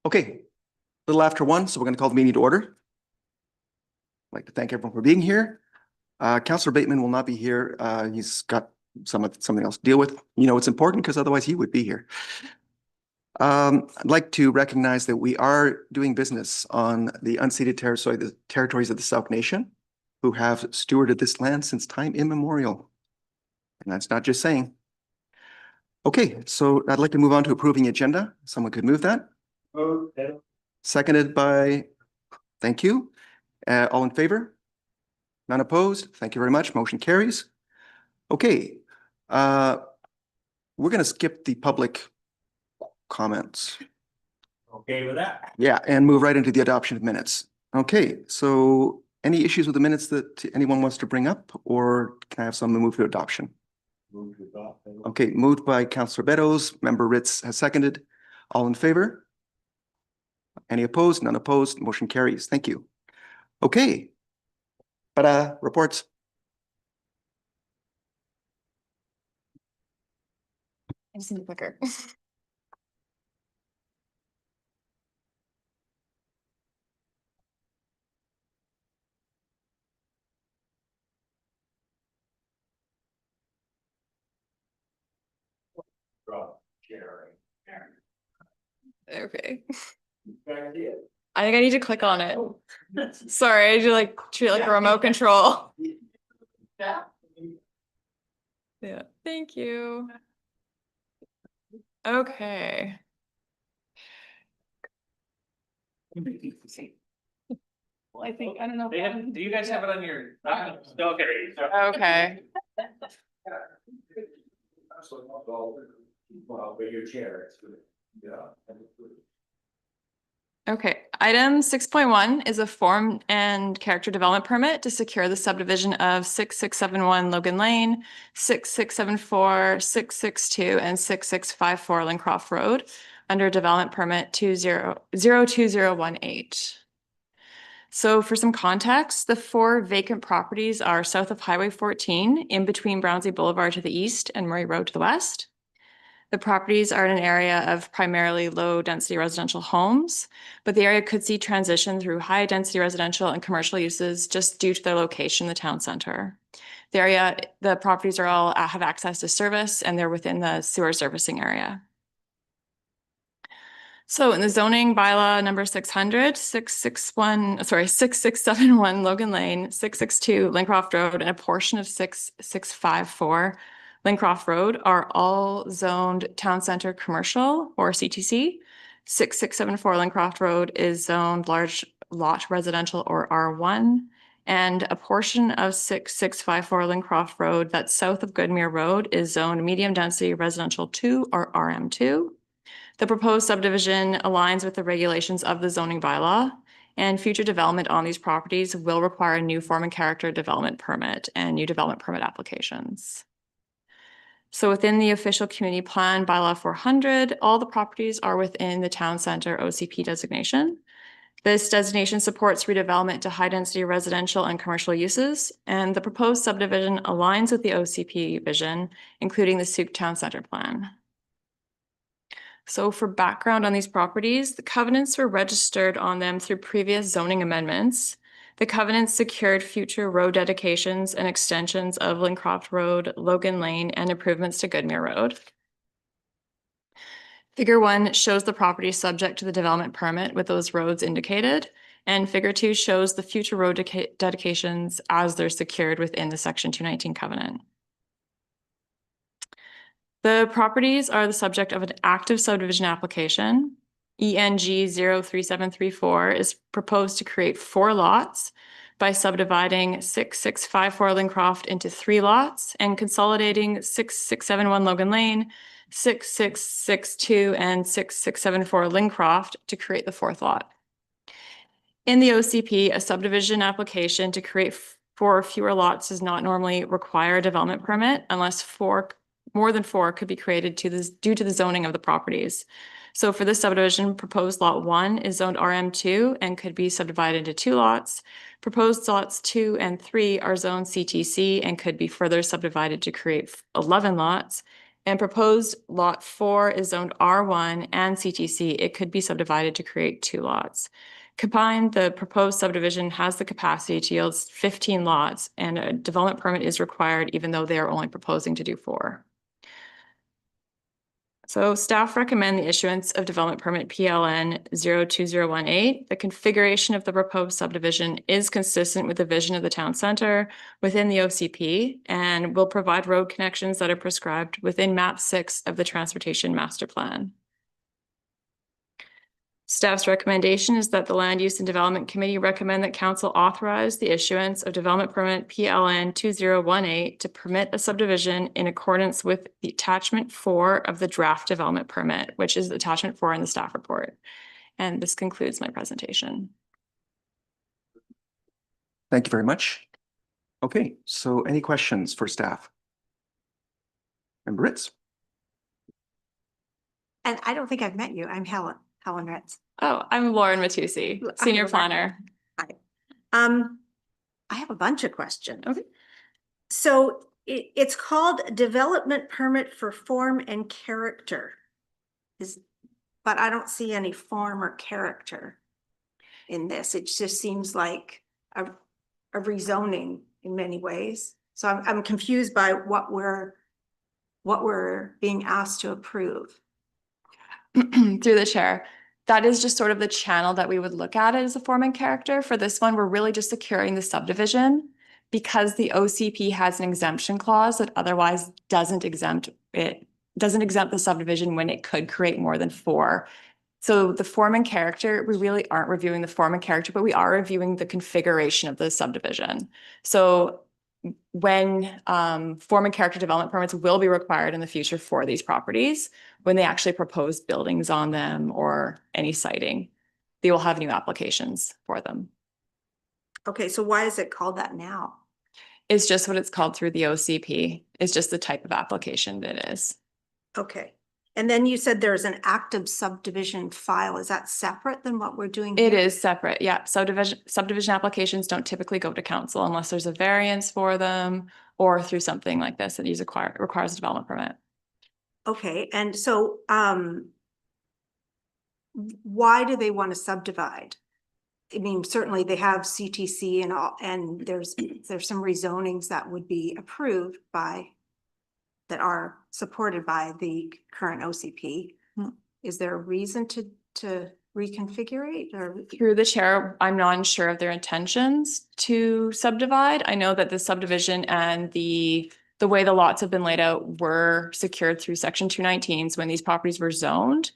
Okay, a little after 1, so we're going to call the meeting to order. I'd like to thank everyone for being here. Councillor Bateman will not be here. He's got something else to deal with. You know, it's important because otherwise he would be here. I'd like to recognize that we are doing business on the unceded territories of the Sooke Nation, who have stewarded this land since time immemorial. And that's not just saying. Okay, so I'd like to move on to approving the agenda. Someone could move that. Seconded by, thank you. All in favor? None opposed? Thank you very much. Motion carries. Okay. We're going to skip the public comments. Okay with that? Yeah, and move right into the adoption of minutes. Okay, so any issues with the minutes that anyone wants to bring up, or can I have someone move to adoption? Move to adopt. Okay, moved by Councillor Beddoes. Member Ritz has seconded. All in favor? Any opposed? None opposed. Motion carries. Thank you. Okay. Reports. I just need a clicker. Okay. I think I need to click on it. Sorry, I do like treat it like a remote control. Yeah. Thank you. Okay. Well, I think I don't know. Do you guys have it on your? Okay. Okay. Well, but your chair. Okay, item 6.1 is a form and character development permit to secure the subdivision of 6671 Logan Lane, 6674, 662, and 6654 Lincroft Road under development permit 02018. So for some context, the 4 vacant properties are south of Highway 14, in between Brownsley Boulevard to the east and Murray Road to the west. The properties are in an area of primarily low-density residential homes, but the area could see transition through high-density residential and commercial uses just due to their location in the town center. The properties are all have access to service, and they're within the sewer servicing area. So in the zoning bylaw number 6671 Logan Lane, 662 Lincroft Road, and a portion of 6654 Lincroft Road are all zoned town center commercial or CTC. 6674 Lincroft Road is zoned large lot residential or R1. And a portion of 6654 Lincroft Road that's south of Goodmere Road is zoned medium density residential 2 or RM2. The proposed subdivision aligns with the regulations of the zoning bylaw, and future development on these properties will require a new form and character development permit and new development permit applications. So within the official community plan bylaw 400, all the properties are within the town center OCP designation. This designation supports redevelopment to high-density residential and commercial uses, and the proposed subdivision aligns with the OCP vision, including the Sooke Town Center plan. So for background on these properties, the covenants were registered on them through previous zoning amendments. The covenants secured future road dedications and extensions of Lincroft Road, Logan Lane, and improvements to Goodmere Road. Figure 1 shows the property subject to the development permit with those roads indicated, and Figure 2 shows the future road dedications as they're secured within the Section 219 covenant. The properties are the subject of an active subdivision application. ENG 03734 is proposed to create 4 lots by subdividing 6654 Lincroft into 3 lots and consolidating 6671 Logan Lane, 6662 and 6674 Lincroft to create the 4th lot. In the OCP, a subdivision application to create 4 or fewer lots does not normally require a development permit unless more than 4 could be created due to the zoning of the properties. So for this subdivision, proposed lot 1 is zoned RM2 and could be subdivided into 2 lots. Proposed lots 2 and 3 are zoned CTC and could be further subdivided to create 11 lots. and proposed lot 4 is zoned R1 and CTC, it could be subdivided to create 2 lots. Combined, the proposed subdivision has the capacity to yield 15 lots, and a development permit is required even though they are only proposing to do 4. So staff recommend the issuance of development permit PLN 02018. The configuration of the proposed subdivision is consistent with the vision of the town center within the OCP and will provide road connections that are prescribed within map 6 of the transportation master plan. Staff's recommendation is that the Land Use and Development Committee recommend that council authorize the issuance of development permit PLN 2018 to permit a subdivision in accordance with the attachment 4 of the draft development permit, which is attachment 4 in the staff report. And this concludes my presentation. Thank you very much. Okay, so any questions for staff? Member Ritz? And I don't think I've met you. I'm Helen Ritz. Oh, I'm Lauren Matusi, senior Lauren. planner. Hi. I have a bunch of questions. Okay. So it's called development permit for form and character. But I don't see any form or character in this. It just seems like a rezoning in many ways. So I'm confused by what we're being asked to approve. Through the chair. That is just sort of the channel that we would look at it as a form and character. For this one, we're really just securing the subdivision because the OCP has an exemption clause that otherwise doesn't exempt the subdivision when it could create more than 4. So the form and character, we really aren't reviewing the form and character, but we are reviewing the configuration of the subdivision. So when form and character development permits will be required in the future for these properties, when they actually propose buildings on them or any siting, they will have new applications for them. Okay, so why is it called that now? It's just what it's called through the OCP. It's just the type of application that it is. Okay. And then you said there's an active subdivision file. Is that separate than what we're doing It here? is separate. Yeah. Subdivision applications don't typically go to council unless there's a variance for them or through something like this that requires a development permit. Okay, and so why do they want to subdivide? I mean, certainly they have CTC and all, and there's some rezonings that would be approved by, that are supported by the current OCP. Is there a reason to reconfigure or? Through the chair, I'm not sure of their intentions to subdivide. I know that the subdivision and the way the lots have been laid out were secured through section 219s when these properties were zoned.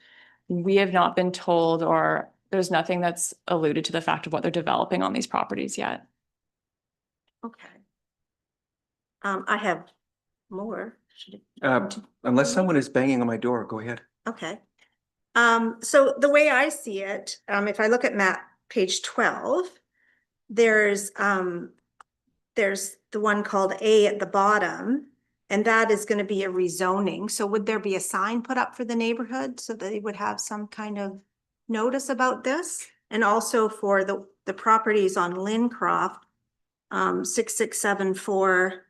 We have not been told, or there's nothing that's alluded to the fact of what they're developing on these properties yet. Okay. I have more. Unless someone is banging on my door, go ahead. Okay. So the way I see it, if I look at map page 12, there's the one called A at the bottom, and that is going to be a rezoning. So would there be a sign put up for the neighborhood so that they would have some kind of notice about this? And also for the properties on Lincroft, 6674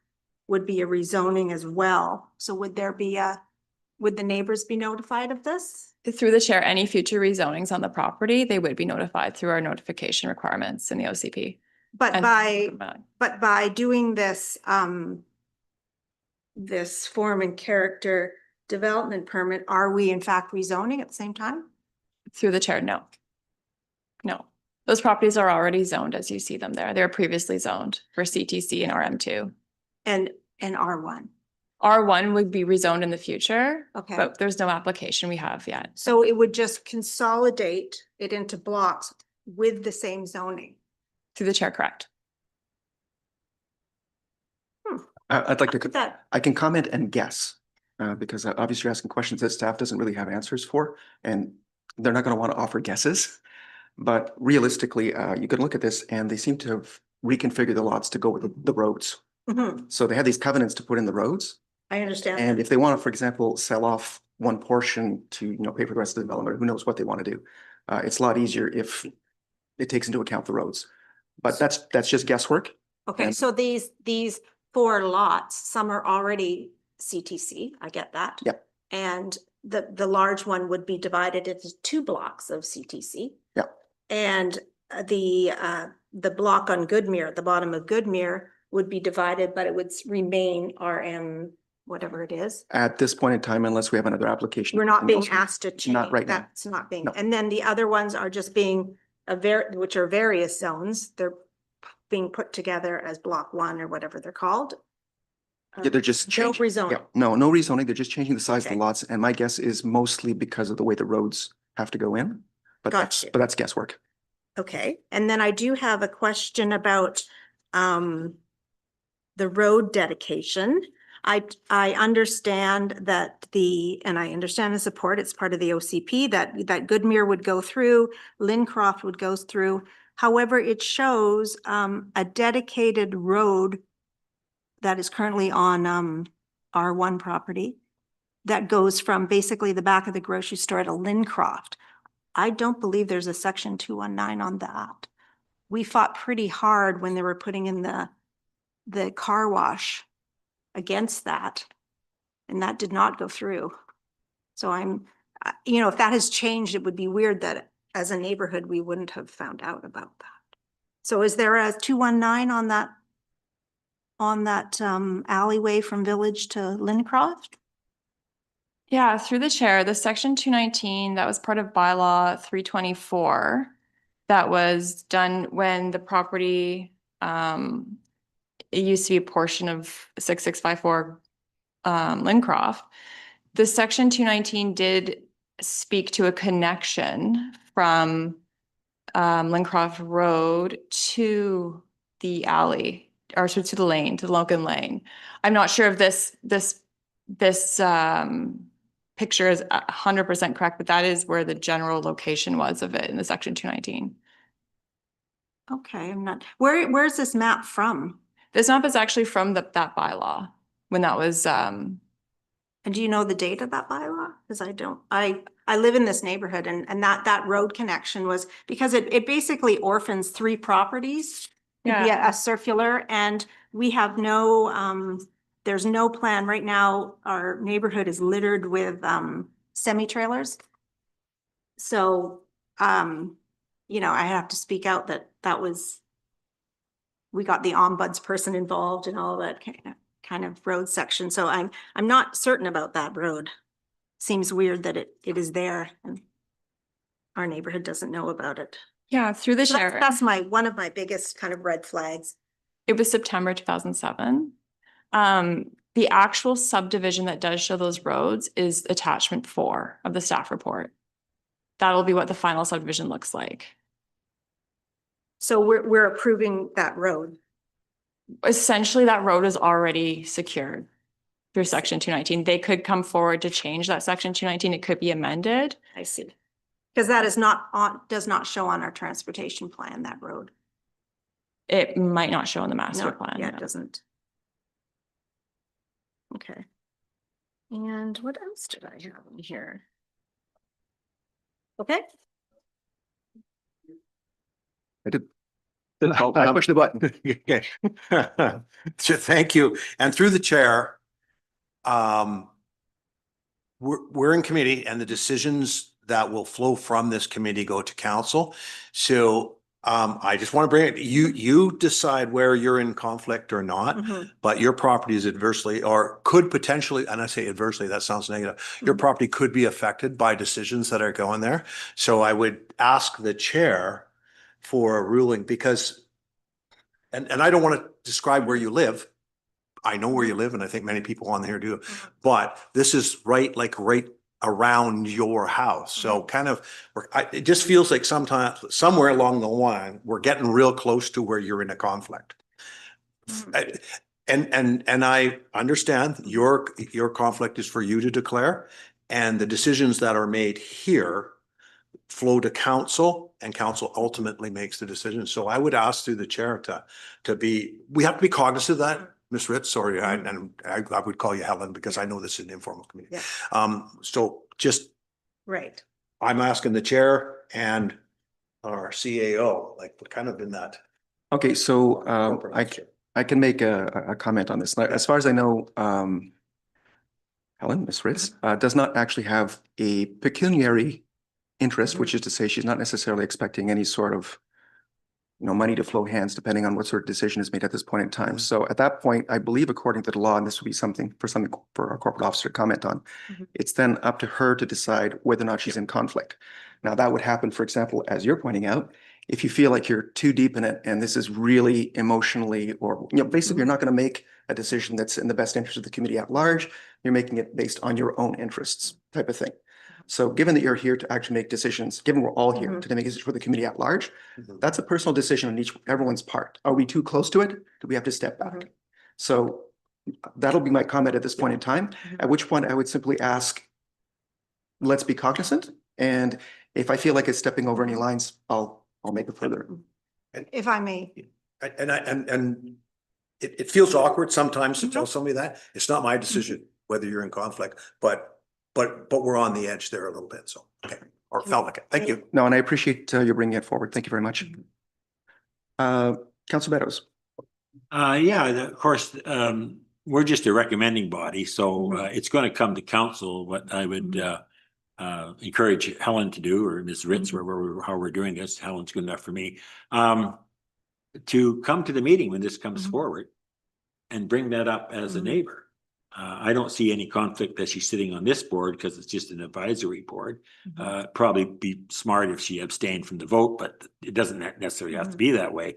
would be a rezoning as well. So would the neighbors be notified of this? Through the chair, any future rezonings on the property, they would be notified through our notification requirements in the OCP. But by doing this, this form and character development permit, are we in fact rezoning at the same time? Through the chair, no. No, those properties are already zoned as you see them there. They were previously zoned for CTC and RM2. And R1. R1 would be rezoned in the future, Okay. but there's no application we have yet. So it would just consolidate it into blocks with the same zoning. Through the chair, correct. I'd like to, That, I can comment and guess, because obviously you're asking questions that staff doesn't really have answers for, and they're not going to want to offer guesses. But realistically, you can look at this and they seem to have reconfigured the lots to go with the roads. So they had these covenants to put in the roads. I understand. And if they want to, for example, sell off one portion to, pay for the rest of the development, who knows what they want to do. It's a lot easier if it takes into account the roads. But that's just guesswork. Okay, and- so these 4 lots, some are already CTC, I get that. Yep. And the large one would be divided into 2 blocks of CTC. Yep. And the block on Goodmere, at the bottom of Goodmere would be divided, but it would remain RM, whatever it is. At this point in time, unless we have another application. We're not being else- asked to change. Not right now. That's not being, No. and then the other ones are just being which are various zones. They're being put together as block 1 or whatever they're called. Yeah, they're just No changing. rezoning. Yeah, no, no rezoning. They're just changing the size of Okay. the lots. And my guess is mostly because of the way the roads have to go in. But Got you. that's guesswork. Okay, and then I do have a question about the road dedication. I understand that and I understand the support, it's part of the OCP, that Goodmere would go through, Lincroft would go through. However, it shows a dedicated road that is currently on R1 property that goes from basically the back of the grocery store to Lincroft. I don't believe there's a section 219 on that. We fought pretty hard when they were putting in the car wash against that, and that did not go through. So if that has changed, it would be weird that as a neighborhood, we wouldn't have found out about that. So is there a 219 on that alleyway from Village to Lincroft? Yeah, through the chair, the section 219, that was part of bylaw 324. That was done when the property, it used to be a portion of 6654 Lincroft. The section 219 did speak to a connection from Lincroft Road to the alley, or to the lane, to Logan Lane. I'm not sure if this picture is 100% correct, but that is where the general location was of it in the section 219. Okay, I'm not, where's this map from? This map is actually from that bylaw, when that was, And do you know the date of that bylaw? Because I don't, I live in this neighborhood, and that road connection was, because it basically orphans 3 properties. It'd be Yeah. a circular, and we have no, there's no plan right now. Our neighborhood is littered with semi-trailers. So, I have to speak out that was, we got the ombuds person involved in all that kind of road section. So I'm not certain about that road. Seems weird that it is there and our neighborhood doesn't know about it. yeah, through the So chair. that's one of my biggest kind of red flags. It was September 2007. The actual subdivision that does show those roads is attachment 4 of the staff report. That'll be what the final subdivision looks like. So we're approving that road. Essentially, that road is already secured through section 219. They could come forward to change that section 219. It could be amended. I see. Because that is does not show on our transportation plan, that road. It might not show in the master No, plan. yeah, it doesn't. Okay. And what else did I have in here? Okay, I did. I pushed the button. Okay. So thank you. And through the chair, we're in committee and the decisions that will flow from this committee go to council. So I just want to bring it, you decide where you're in conflict or not, mhm, but your property is adversely or could potentially, and I say adversely, that sounds negative. Your Mhm. property could be affected by decisions that are going there. So I would ask the chair for a ruling because, and I don't want to describe where you live. I know where you live and I think many people on here do, mhm. but this is right around your house. So kind of, it just feels like sometimes, somewhere along the line, we're getting real close to where you're in a conflict. Mhm. And I understand your conflict is for you to declare, and the decisions that are made here flow to council, and council ultimately makes the decision. So I would ask through the chair we have to be cognizant of that, Ms. Ritz, sorry, and I would call you Helen because I know this is an informal committee. Yeah. So just, Right. I'm asking the chair and our CAO, like we're kind of in that. Okay, so corporate officer. I can make a comment on this. As far as I know, Helen, Ms. Ritz, does not actually have a pecuniary interest, which is to say she's not necessarily expecting any sort of money to flow hands, depending on what sort of decision is made at this point in time. So at that point, I believe according to the law, and this would be something for our corporate officer to comment on, it's then up to her to decide whether or not she's in conflict. Now, that would happen, for example, as you're pointing out, if you feel like you're too deep in it and this is really emotionally, or, basically you're not going to make a decision that's in the best interest of the community at large. You're making it based on your own interests type of thing. So given that you're here to actually make decisions, given we're all here to make decisions for the community at large, that's a personal decision on everyone's part. Are we too close to it? Do we have to step back? So that'll be my comment at this point in time, at which point I would simply ask, let's be cognizant. And if I feel like it's stepping over any lines, I'll make it further. If I may. And it feels awkward sometimes to tell somebody that. It's not my decision whether you're in conflict, but we're on the edge there a little bit. So, okay. Or felt like it. Thank you. No, and I appreciate you bringing it forward. Thank you very much. Councilor Meadows. Yeah, of course, we're just a recommending body, so it's going to come to council. What I would encourage Helen to do, or Ms. Ritz, how we're doing this, Helen's good enough for me, to come to the meeting when this comes forward and bring that up as a neighbor. I don't see any conflict that she's sitting on this board because it's just an advisory board. Probably be smart if she abstained from the vote, but it doesn't necessarily have to be that way.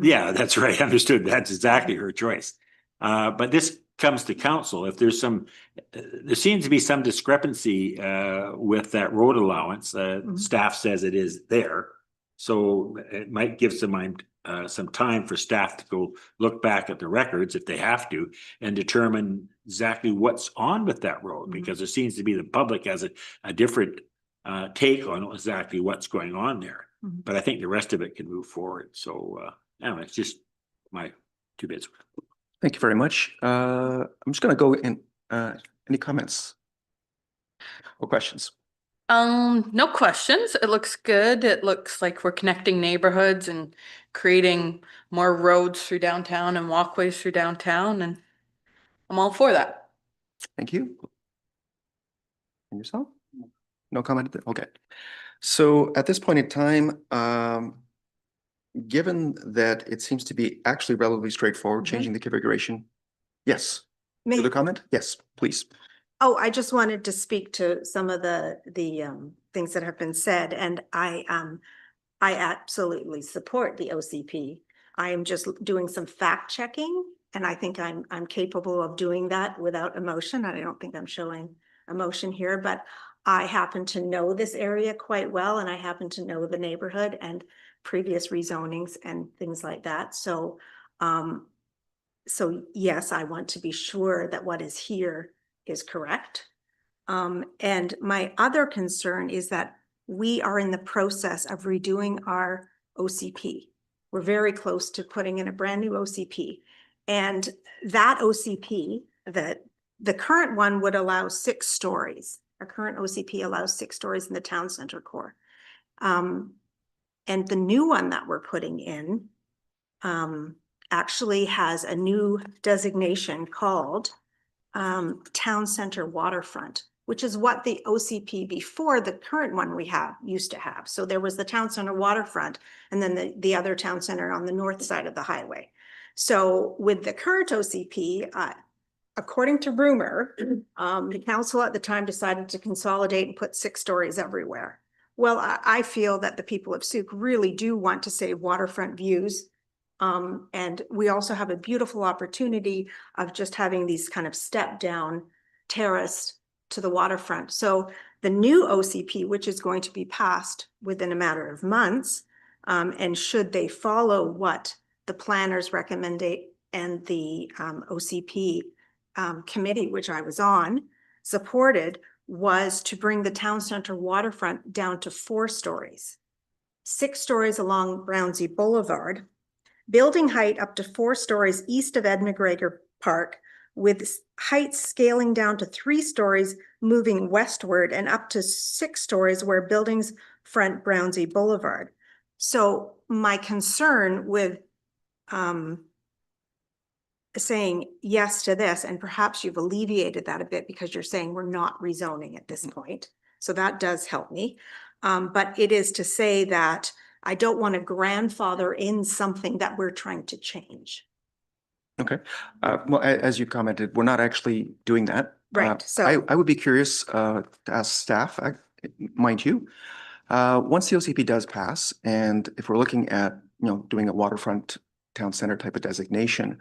Yeah, that's right. Understood. That's exactly her choice. But this comes to council. If there's there seems to be some discrepancy with that road allowance. Staff says it is there. So it might give some time for staff to go look back at the records if they have to and determine exactly what's on with that road, because there seems to be the public has a different take on exactly what's going on there. But I think the rest of it can move forward. So anyway, it's just my 2 bits. Thank you very much. I'm just going to go in. Any comments or questions? No questions. It looks good. It looks like we're connecting neighborhoods and creating more roads through downtown and walkways through downtown, and I'm all for that. Thank you. And yourself? No comment? Okay. So at this point in time, given that it seems to be actually relatively straightforward, changing the configuration. Yes. May- Further comment? Yes, please. Oh, I just wanted to speak to some of the things that have been said, and I absolutely support the OCP. I am just doing some fact checking, and I think I'm capable of doing that without emotion. I don't think I'm showing emotion here, but I happen to know this area quite well, and I happen to know the neighborhood and previous rezonings and things like that. So, so yes, I want to be sure that what is here is correct. And my other concern is that we are in the process of redoing our OCP. We're very close to putting in a brand new OCP. And that OCP, the current one would allow 6 stories. Our current OCP allows 6 stories in the town center core. And the new one that we're putting in actually has a new designation called town center waterfront, which is what the OCP before the current one we have used to have. So there was the town center waterfront and then the other town center on the north side of the highway. So with the current OCP, according to rumor, the council at the time decided to consolidate and put 6 stories everywhere. Well, I feel that the people of Sooke really do want to save waterfront views. And we also have a beautiful opportunity of just having these kind of step down terrace to the waterfront. So the new OCP, which is going to be passed within a matter of months, and should they follow what the planners recommended and the OCP committee, which I was on, supported, was to bring the town center waterfront down to 4 stories, 6 stories along Brownsea Boulevard, building height up to 4 stories east of Ed McGregor Park, with heights scaling down to 3 stories, moving westward, and up to 6 stories where buildings front Brownsea Boulevard. So my concern with saying yes to this, and perhaps you've alleviated that a bit because you're saying we're not rezoning at this point. So that does help me. But it is to say that I don't want to grandfather in something that we're trying to change. Okay. Well, as you commented, we're not actually doing that. Right, so- I would be curious to ask staff, mind you, once the OCP does pass, and if we're looking at, doing a waterfront town center type of designation,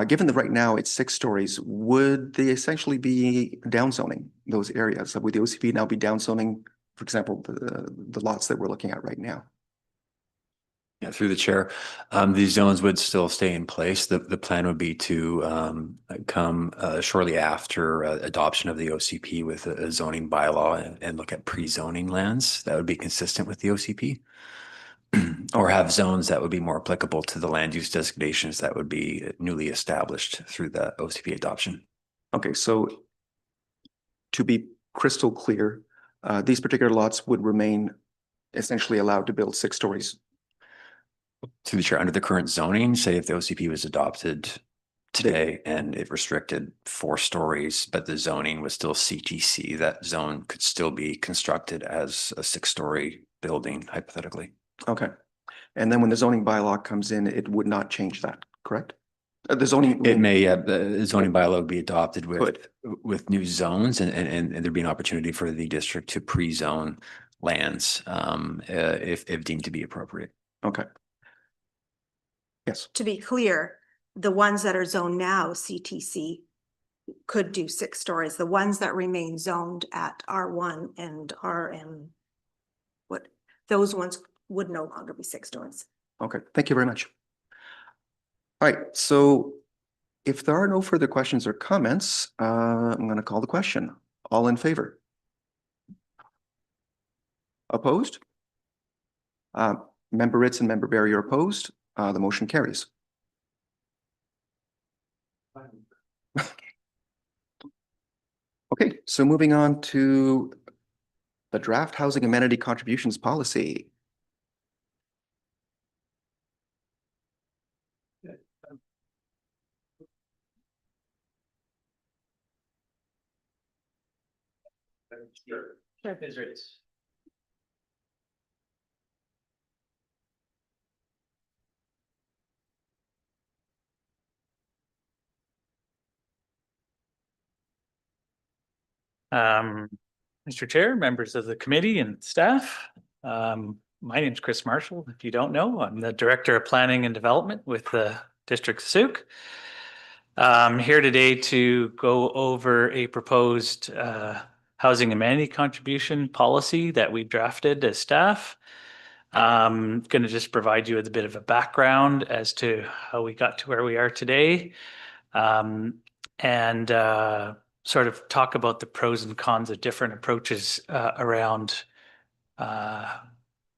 given that right now it's 6 stories, would they essentially be downzoning those areas? Would the OCP now be downzoning, for example, the lots that we're looking at right now? Yeah, through the chair, these zones would still stay in place. The plan would be to come shortly after adoption of the OCP with a zoning bylaw and look at pre-zoning lands that would be consistent with the OCP. Or have zones that would be more applicable to the land use designations that would be newly established through the OCP adoption. Okay, so to be crystal clear, these particular lots would remain essentially allowed to build 6 stories. To the chair, under the current zoning, say if the OCP was adopted today and it restricted 4 stories, but the zoning was still CTC, that zone could still be constructed as a 6-story building, hypothetically. Okay. And then when the zoning bylaw comes in, it would not change that, correct? The zoning. It may, the zoning bylaw would be adopted Could. with new zones and there'd be an opportunity for the district to pre-zone lands if deemed to be appropriate. Okay. Yes. To be clear, the ones that are zoned now, CTC, could do 6 stories. The ones that remain zoned at R1 and RM, those ones would no longer be 6 stories. Okay. Thank you very much. All right. So if there are no further questions or comments, I'm going to call the question. All in favor? Opposed? Member Ritz and Member Barry are opposed. The motion carries. Okay, so moving on to the draft housing amenity contributions policy. Sure. Mr. Chair, members of the committee and staff, my name is Chris Marshall. If you don't know, I'm the Director of Planning and Development with the District of Sooke. I'm here today to go over a proposed housing amenity contribution policy that we drafted as staff. I'm going to just provide you with a bit of a background as to how we got to where we are today. And sort of talk about the pros and cons of different approaches around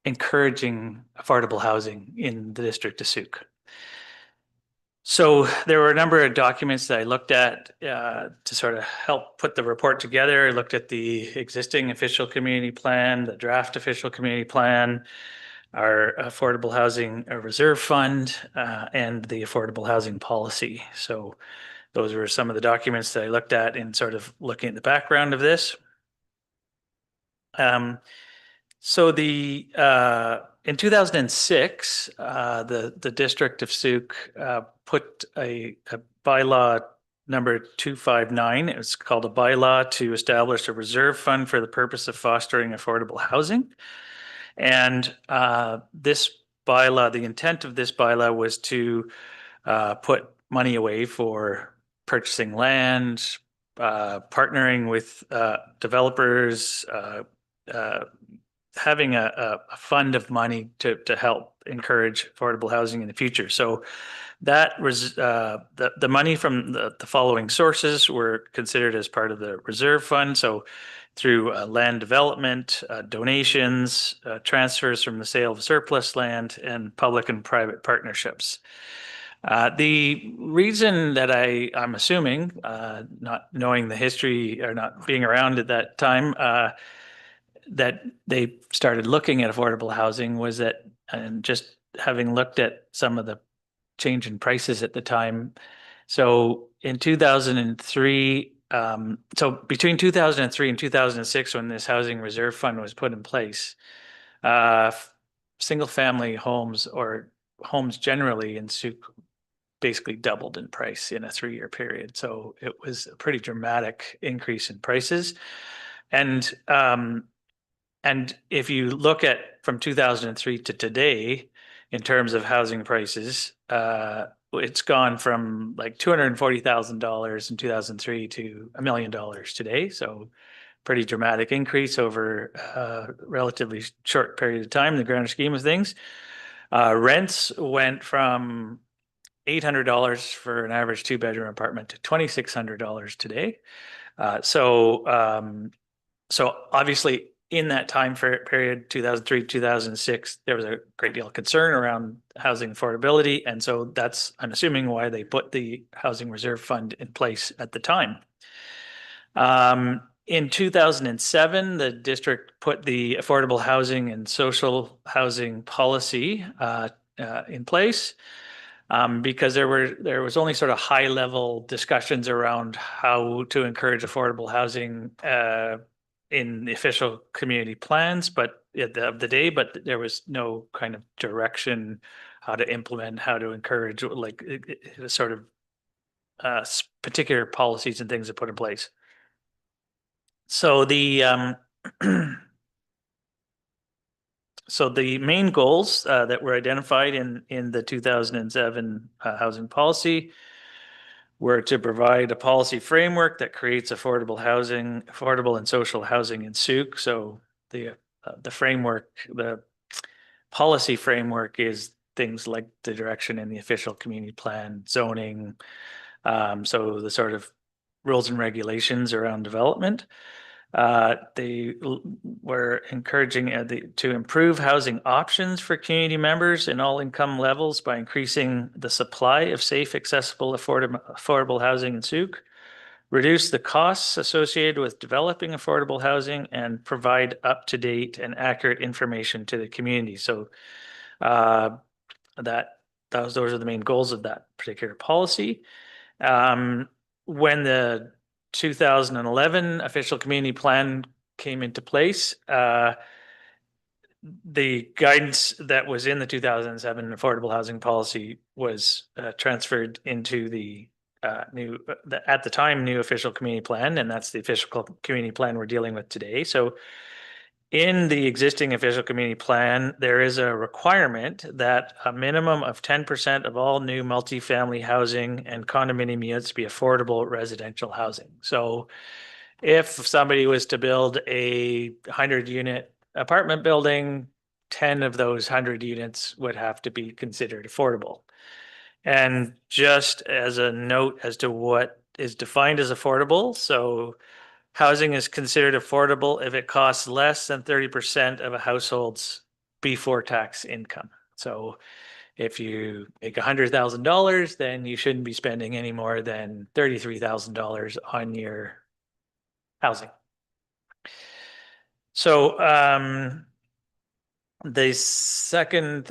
encouraging affordable housing in the district of Sooke. So there were a number of documents that I looked at to sort of help put the report together. I looked at the existing official community plan, the draft official community plan, our affordable housing reserve fund, and the affordable housing policy. So those were some of the documents that I looked at in sort of looking at the background of this. So in 2006, the District of Sooke put a bylaw number 259. It was called a bylaw to establish a reserve fund for the purpose of fostering affordable housing. And this bylaw, the intent of this bylaw was to put money away for purchasing land, partnering with developers, having a fund of money to help encourage affordable housing in the future. So that was the money from the following sources were considered as part of the reserve fund. So through land development, donations, transfers from the sale of surplus land, and public and private partnerships. The reason that I'm assuming, not knowing the history or not being around at that time, that they started looking at affordable housing was that, and just having looked at some of the change in prices at the time, So in 2003, so between 2003 and 2006, when this housing reserve fund was put in place, single family homes or homes generally in Sooke basically doubled in price in a 3-year period. So it was a pretty dramatic increase in prices. And if you look at from 2003 to today, in terms of housing prices, it's gone from like $240,000 in 2003 to $1 million today. So pretty dramatic increase over a relatively short period of time in the grander scheme of things. Rents went from $800 for an average 2-bedroom apartment to $2,600 today. So obviously in that time period, 2003, 2006, there was a great deal of concern around housing affordability. And so that's, I'm assuming, why they put the Housing Reserve Fund in place at the time. In 2007, the district put the affordable housing and social housing policy in place. Because there was only sort of high level discussions around how to encourage affordable housing in the official community plans, but of the day, but there was no kind of direction how to implement, how to encourage, like sort of particular policies and things to put in place. So the So the main goals that were identified in the 2007 housing policy were to provide a policy framework that creates affordable and social housing in Sooke. So the framework, the policy framework is things like the direction in the official community plan, zoning, so the sort of rules and regulations around development. They were encouraging to improve housing options for community members in all income levels by increasing the supply of safe, accessible, affordable housing in Sooke, reduce the costs associated with developing affordable housing, and provide up-to-date and accurate information to the community. So those are the main goals of that particular policy. When the 2011 official community plan came into place, the guidance that was in the 2007 affordable housing policy was transferred into the new, at the time, new official community plan, and that's the official community plan we're dealing with today. So in the existing official community plan, there is a requirement that a minimum of 10% of all new multifamily housing and condominium units be affordable residential housing. So if somebody was to build a 100-unit apartment building, 10 of those 100 units would have to be considered affordable. And just as a note as to what is defined as affordable, so housing is considered affordable if it costs less than 30% of a household's before tax income. So if you make $100,000, then you shouldn't be spending any more than $33,000 on your housing. So the second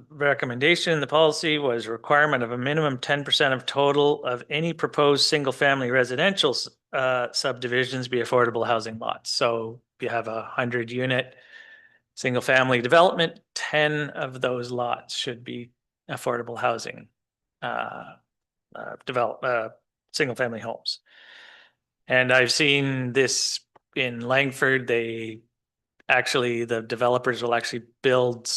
recommendation in the policy was requirement of a minimum 10% of total of any proposed single-family residential subdivisions be affordable housing lots. So if you have a 100-unit single-family development, 10 of those lots should be affordable housing single-family homes. And I've seen this in Langford. The developers will actually build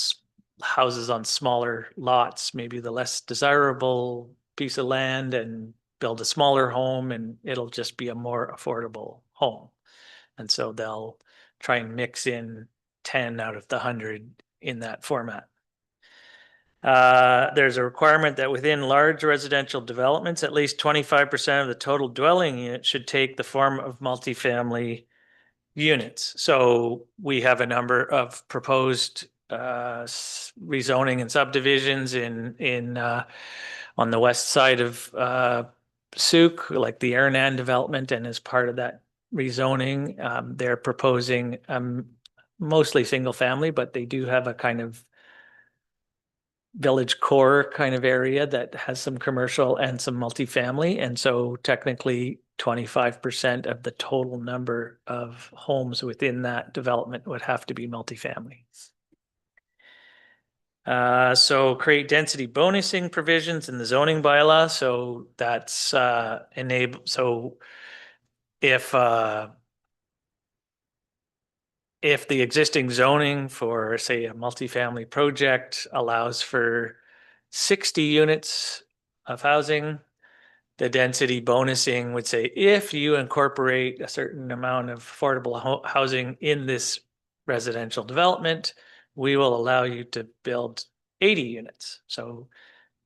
houses on smaller lots, maybe the less desirable piece of land, and build a smaller home, and it'll just be a more affordable home. And so they'll try and mix in 10 out of the 100 in that format. There's a requirement that within large residential developments, at least 25% of the total dwelling unit should take the form of multifamily units. So we have a number of proposed rezoning and subdivisions in on the west side of Sooke, like the Aranan development, and as part of that rezoning, they're proposing mostly single family, but they do have a kind of village core kind of area that has some commercial and some multifamily. And so technically 25% of the total number of homes within that development would have to be multifamily. So create density bonusing provisions in the zoning bylaw. So that's so if the existing zoning for, say, a multifamily project allows for 60 units of housing, the density bonusing would say, if you incorporate a certain amount of affordable housing in this residential development, we will allow you to build 80 units. So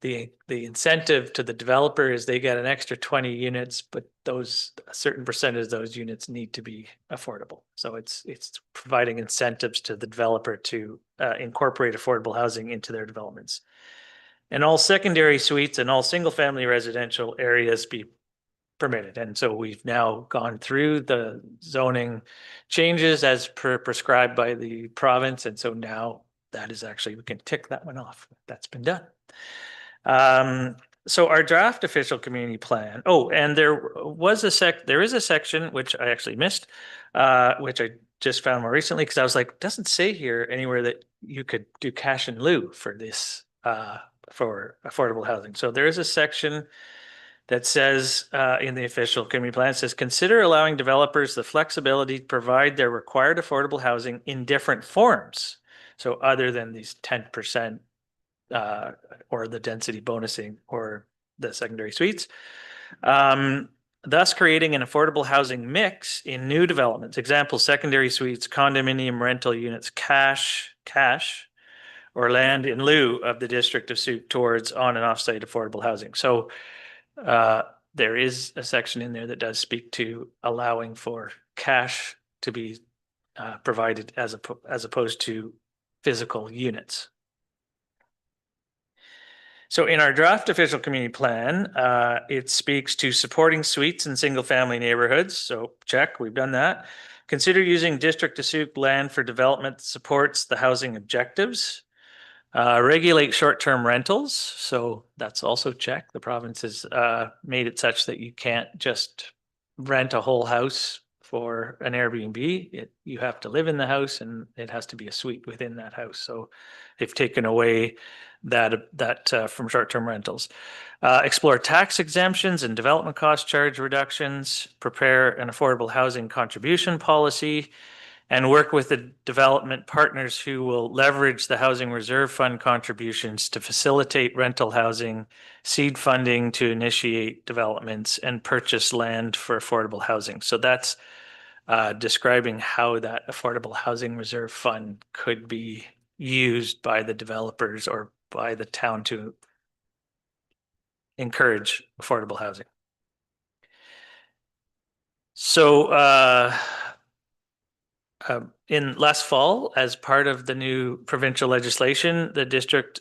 the incentive to the developer is they get an extra 20 units, but a certain percentage of those units need to be affordable. So it's providing incentives to the developer to incorporate affordable housing into their developments. And all secondary suites and all single family residential areas be permitted. And so we've now gone through the zoning changes as prescribed by the province. And so now that is actually, we can tick that one off. That's been done. So our draft official community plan. Oh, and there is a section which I actually missed, which I just found more recently because I was like, doesn't say here anywhere that you could do cash in lieu for this, for affordable housing. So there is a section that says in the official community plan, it says, consider allowing developers the flexibility to provide their required affordable housing in different forms. So other than these 10% or the density bonusing or the secondary suites, thus creating an affordable housing mix in new developments. Example, secondary suites, condominium rental units, cash, or land in lieu of the district of Sooke towards on and off-site affordable housing. So there is a section in there that does speak to allowing for cash to be provided as opposed to physical units. So in our draft official community plan, it speaks to supporting suites in single family neighborhoods. So check, we've done that. Consider using district to Sooke land for development that supports the housing objectives. Regulate short-term rentals. So that's also check. The province has made it such that you can't just rent a whole house for an Airbnb. You have to live in the house and it has to be a suite within that house. So they've taken away that from short-term rentals. Explore tax exemptions and development cost charge reductions. Prepare an affordable housing contribution policy. And work with the development partners who will leverage the Housing Reserve Fund contributions to facilitate rental housing, seed funding to initiate developments, and purchase land for affordable housing. So that's describing how that Affordable Housing Reserve Fund could be used by the developers or by the town to encourage affordable housing. So in last fall, as part of the new provincial legislation, the district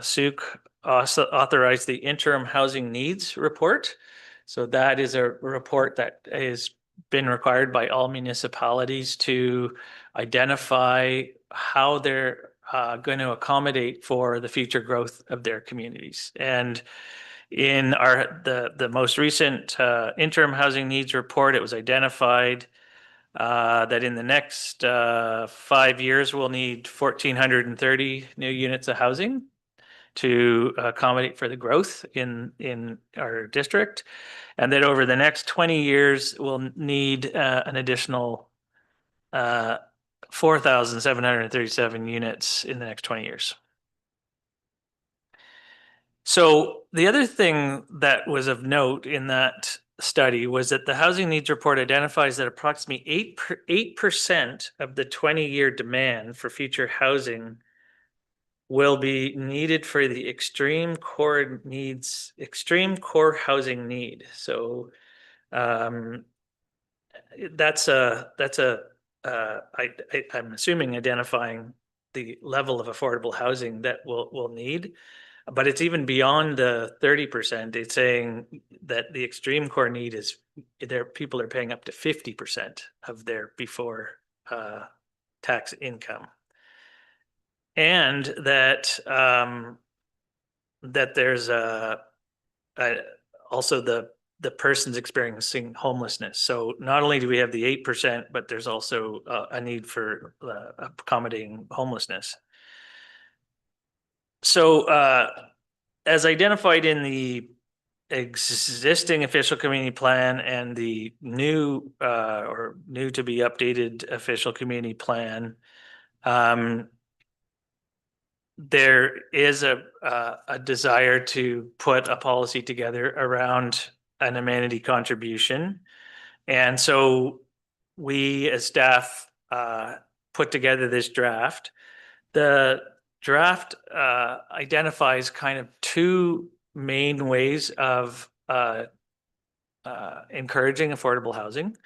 Sooke also authorized the interim housing needs report. So that is a report that has been required by all municipalities to identify how they're going to accommodate for the future growth of their communities. And in the most recent interim housing needs report, it was identified that in the next 5 years, we'll need 1,430 new units of housing to accommodate for the growth in our district. And that over the next 20 years, we'll need an additional 4,737 units in the next 20 years. So the other thing that was of note in that study was that the housing needs report identifies that approximately 8% of the 20-year demand for future housing will be needed for the extreme core housing need. So I'm assuming identifying the level of affordable housing that we'll need. But it's even beyond the 30%. It's saying that the extreme core need is people are paying up to 50% of their before tax income. and that, that there's also the person's experiencing homelessness. So not only do we have the 8%, but there's also a need for accommodating homelessness. So as identified in the existing official community plan and the new or new to be updated official community plan, there is a desire to put a policy together around an amenity contribution. And so we as staff put together this draft. The draft identifies kind of two main ways of encouraging affordable housing.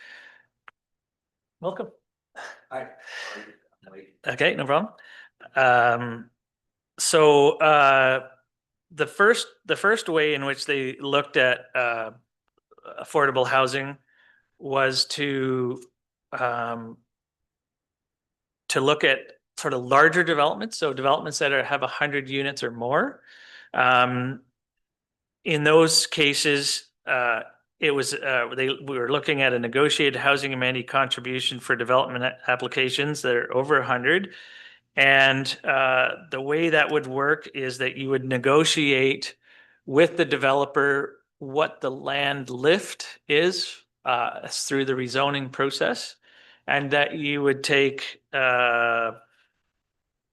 Welcome. Hi. Okay, no problem. So the first way in which they looked at affordable housing was to look at sort of larger developments, so developments that have 100 units or more. In those cases, it was we were looking at a negotiated housing amenity contribution for development applications that are over 100. And the way that would work is that you would negotiate with the developer what the land lift is through the rezoning process, and that you would take,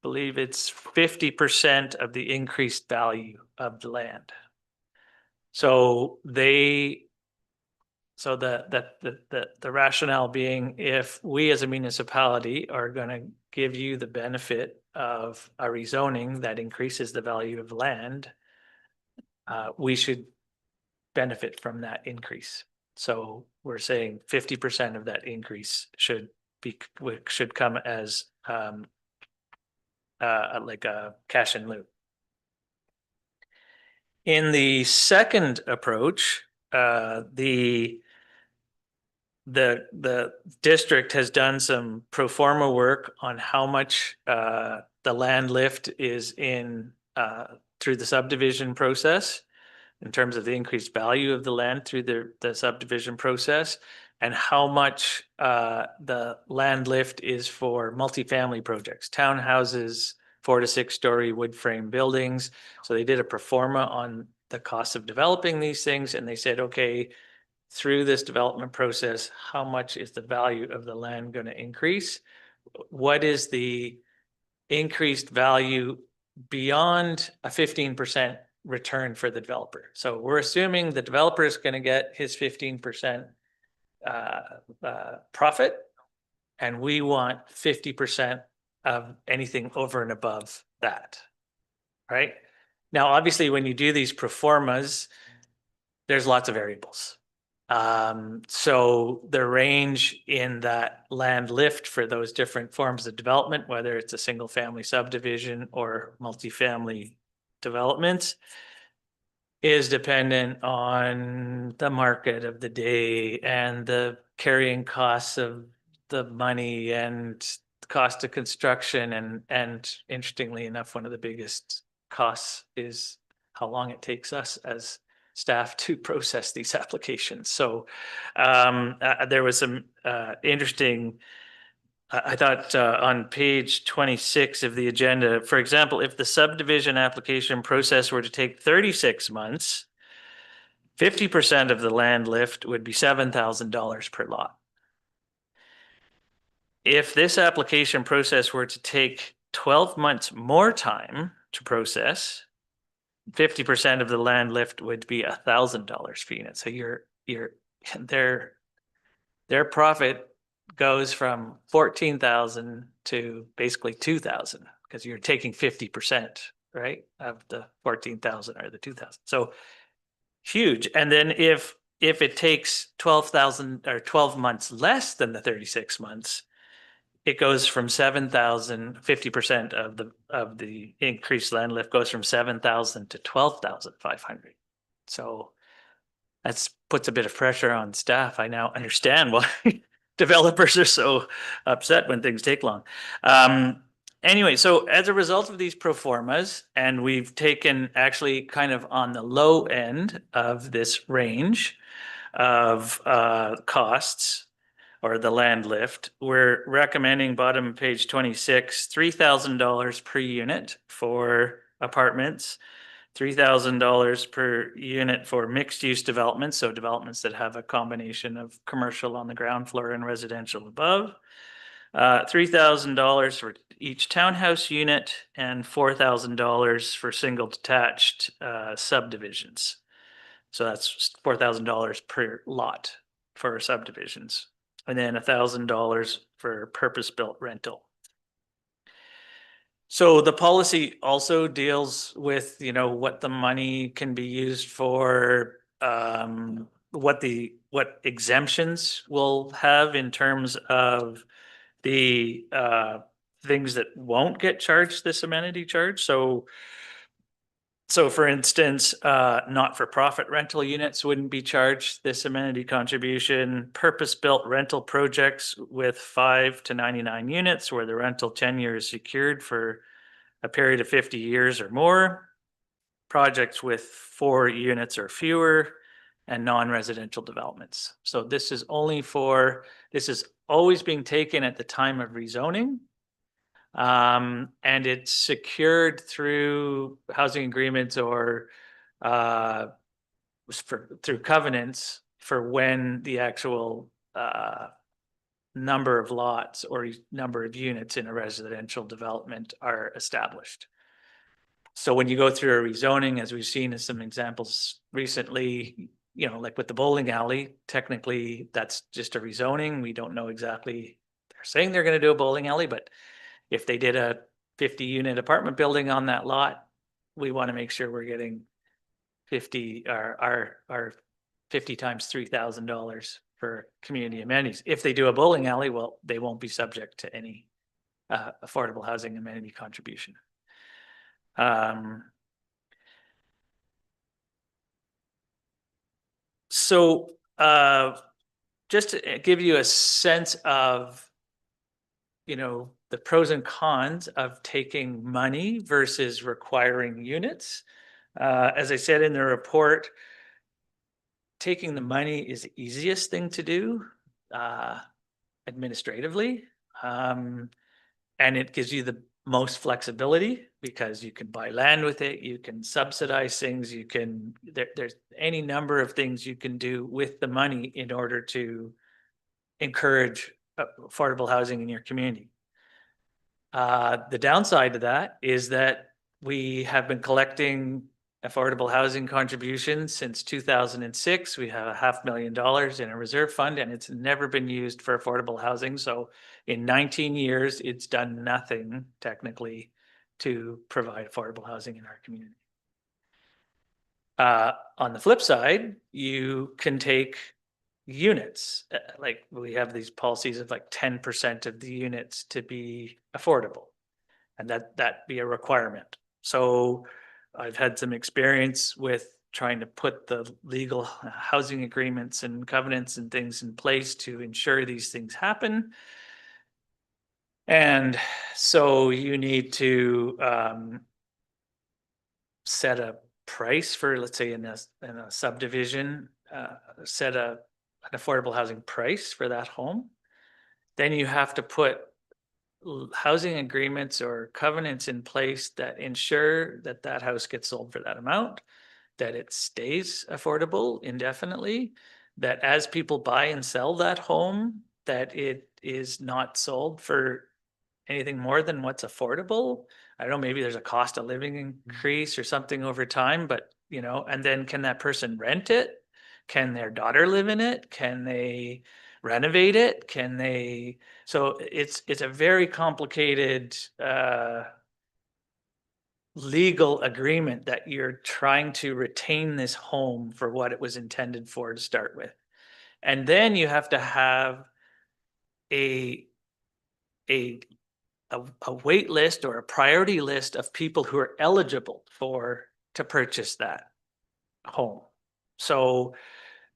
believe it's 50% of the increased value of the land. So the rationale being, if we as a municipality are going to give you the benefit of a rezoning that increases the value of land, we should benefit from that increase. So we're saying 50% of that increase should come as like a cash in lieu. In the second approach, the district has done some pro forma work on how much the land lift is in through the subdivision process in terms of the increased value of the land through the subdivision process, and how much the land lift is for multifamily projects, townhouses, 4 to 6 story wood frame buildings. So they did a pro forma on the cost of developing these things, and they said, okay, through this development process, how much is the value of the land going to increase? What is the increased value beyond a 15% return for the developer? So we're assuming the developer is going to get his 15% profit, and we want 50% of anything over and above that, right? Now, obviously, when you do these pro formas, there's lots of variables. So the range in that land lift for those different forms of development, whether it's a single family subdivision or multifamily developments, is dependent on the market of the day and the carrying costs of the money and cost of construction. And interestingly enough, one of the biggest costs is how long it takes us as staff to process these applications. So there was some interesting, I thought on page 26 of the agenda, for example, if the subdivision application process were to take 36 months, 50% of the land lift would be $7,000 per lot. If this application process were to take 12 months more time to process, 50% of the land lift would be $1,000 per unit. So their profit goes from 14,000 to basically 2,000 because you're taking 50%, right, of the 14,000 or the 2,000. So huge. And then if it takes 12,000 or 12 months less than the 36 months, it goes from 7,000, 50% of the increased land lift goes from 7,000 to 12,500. So that puts a bit of pressure on staff. I now understand why developers are so upset when things take long. Anyway, so as a result of these pro formas, and we've taken actually kind of on the low end of this range of costs or the land lift, we're recommending bottom of page 26, $3,000 per unit for apartments, $3,000 per unit for mixed use developments, so developments that have a combination of commercial on the ground floor and residential above. $3,000 for each townhouse unit and $4,000 for single detached subdivisions. So that's $4,000 per lot for subdivisions, and then $1,000 for purpose-built rental. So the policy also deals with, you know, what the money can be used for, what exemptions we'll have in terms of the things that won't get charged this amenity charge. So for instance, not-for-profit rental units wouldn't be charged this amenity contribution. Purpose-built rental projects with 5 to 99 units where the rental tenure is secured for a period of 50 years or more. Projects with 4 units or fewer, and non-residential developments. So this is always being taken at the time of rezoning. And it's secured through housing agreements or through covenants for when the actual number of lots or number of units in a residential development are established. So when you go through a rezoning, as we've seen in some examples recently, you know, like with the bowling alley, technically that's just a rezoning. We don't know exactly, they're saying they're going to do a bowling alley, but if they did a 50-unit apartment building on that lot, we want to make sure we're getting 50 our 50 times $3,000 for community amenities. If they do a bowling alley, well, they won't be subject to any affordable housing amenity contribution. So just to give you a sense of, you know, the pros and cons of taking money versus requiring units. As I said in the report, taking the money is the easiest thing to do administratively. And it gives you the most flexibility because you can buy land with it, you can subsidize things, you can, there's any number of things you can do with the money in order to encourage affordable housing in your community. The downside to that is that we have been collecting affordable housing contributions since 2006. We have $500,000 in a reserve fund and it's never been used for affordable housing. So in 19 years, it's done nothing technically to provide affordable housing in our community. On the flip side, you can take units, like we have these policies of like 10% of the units to be affordable, and that be a requirement. So I've had some experience with trying to put the legal housing agreements and covenants and things in place to ensure these things happen. And so you need to set a price for, let's say in a subdivision, set an affordable housing price for that home. Then you have to put housing agreements or covenants in place that ensure that that house gets sold for that amount, that it stays affordable indefinitely, that as people buy and sell that home, that it is not sold for anything more than what's affordable. I don't know, maybe there's a cost of living increase or something over time, but you know, and then can that person rent it? Can their daughter live in it? Can they renovate it? Can they? So it's a very complicated legal agreement that you're trying to retain this home for what it was intended for to start with. And then you have to have a wait list or a priority list of people who are eligible to purchase that home. So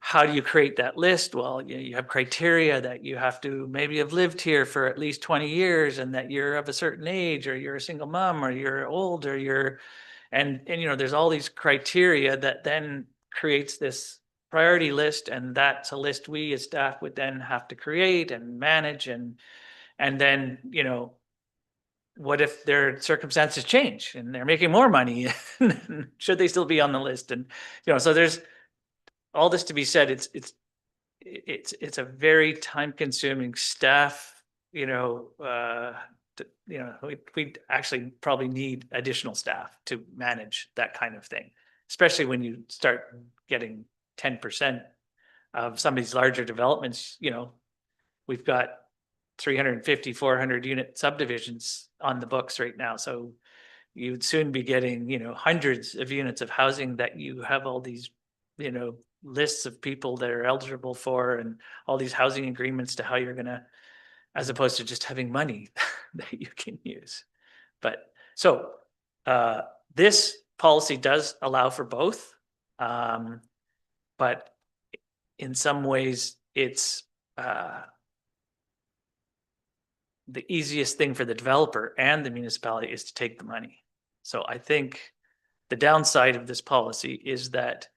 how do you create that list? Well, you have criteria that you have to maybe have lived here for at least 20 years and that you're of a certain age, or you're a single mom, or you're old, or you're, and there's all these criteria that then creates this priority list, and that's a list we as staff would then have to create and manage, and then, what if their circumstances change and they're making more money? Should they still be on the list? And, so there's all this to be said. It's a very time consuming staff, we'd actually probably need additional staff to manage that kind of thing, especially when you start getting 10% of some of these larger developments. We've got 350, 400 unit subdivisions on the books right now. So you'd soon be getting, hundreds of units of housing that you have all these, lists of people that are eligible for, and all these housing agreements to how you're going to, as opposed to just having money that you can use. But so this policy does allow for both. But in some ways it's the easiest thing for the developer and the municipality is to take the money. So I think the downside of this policy is that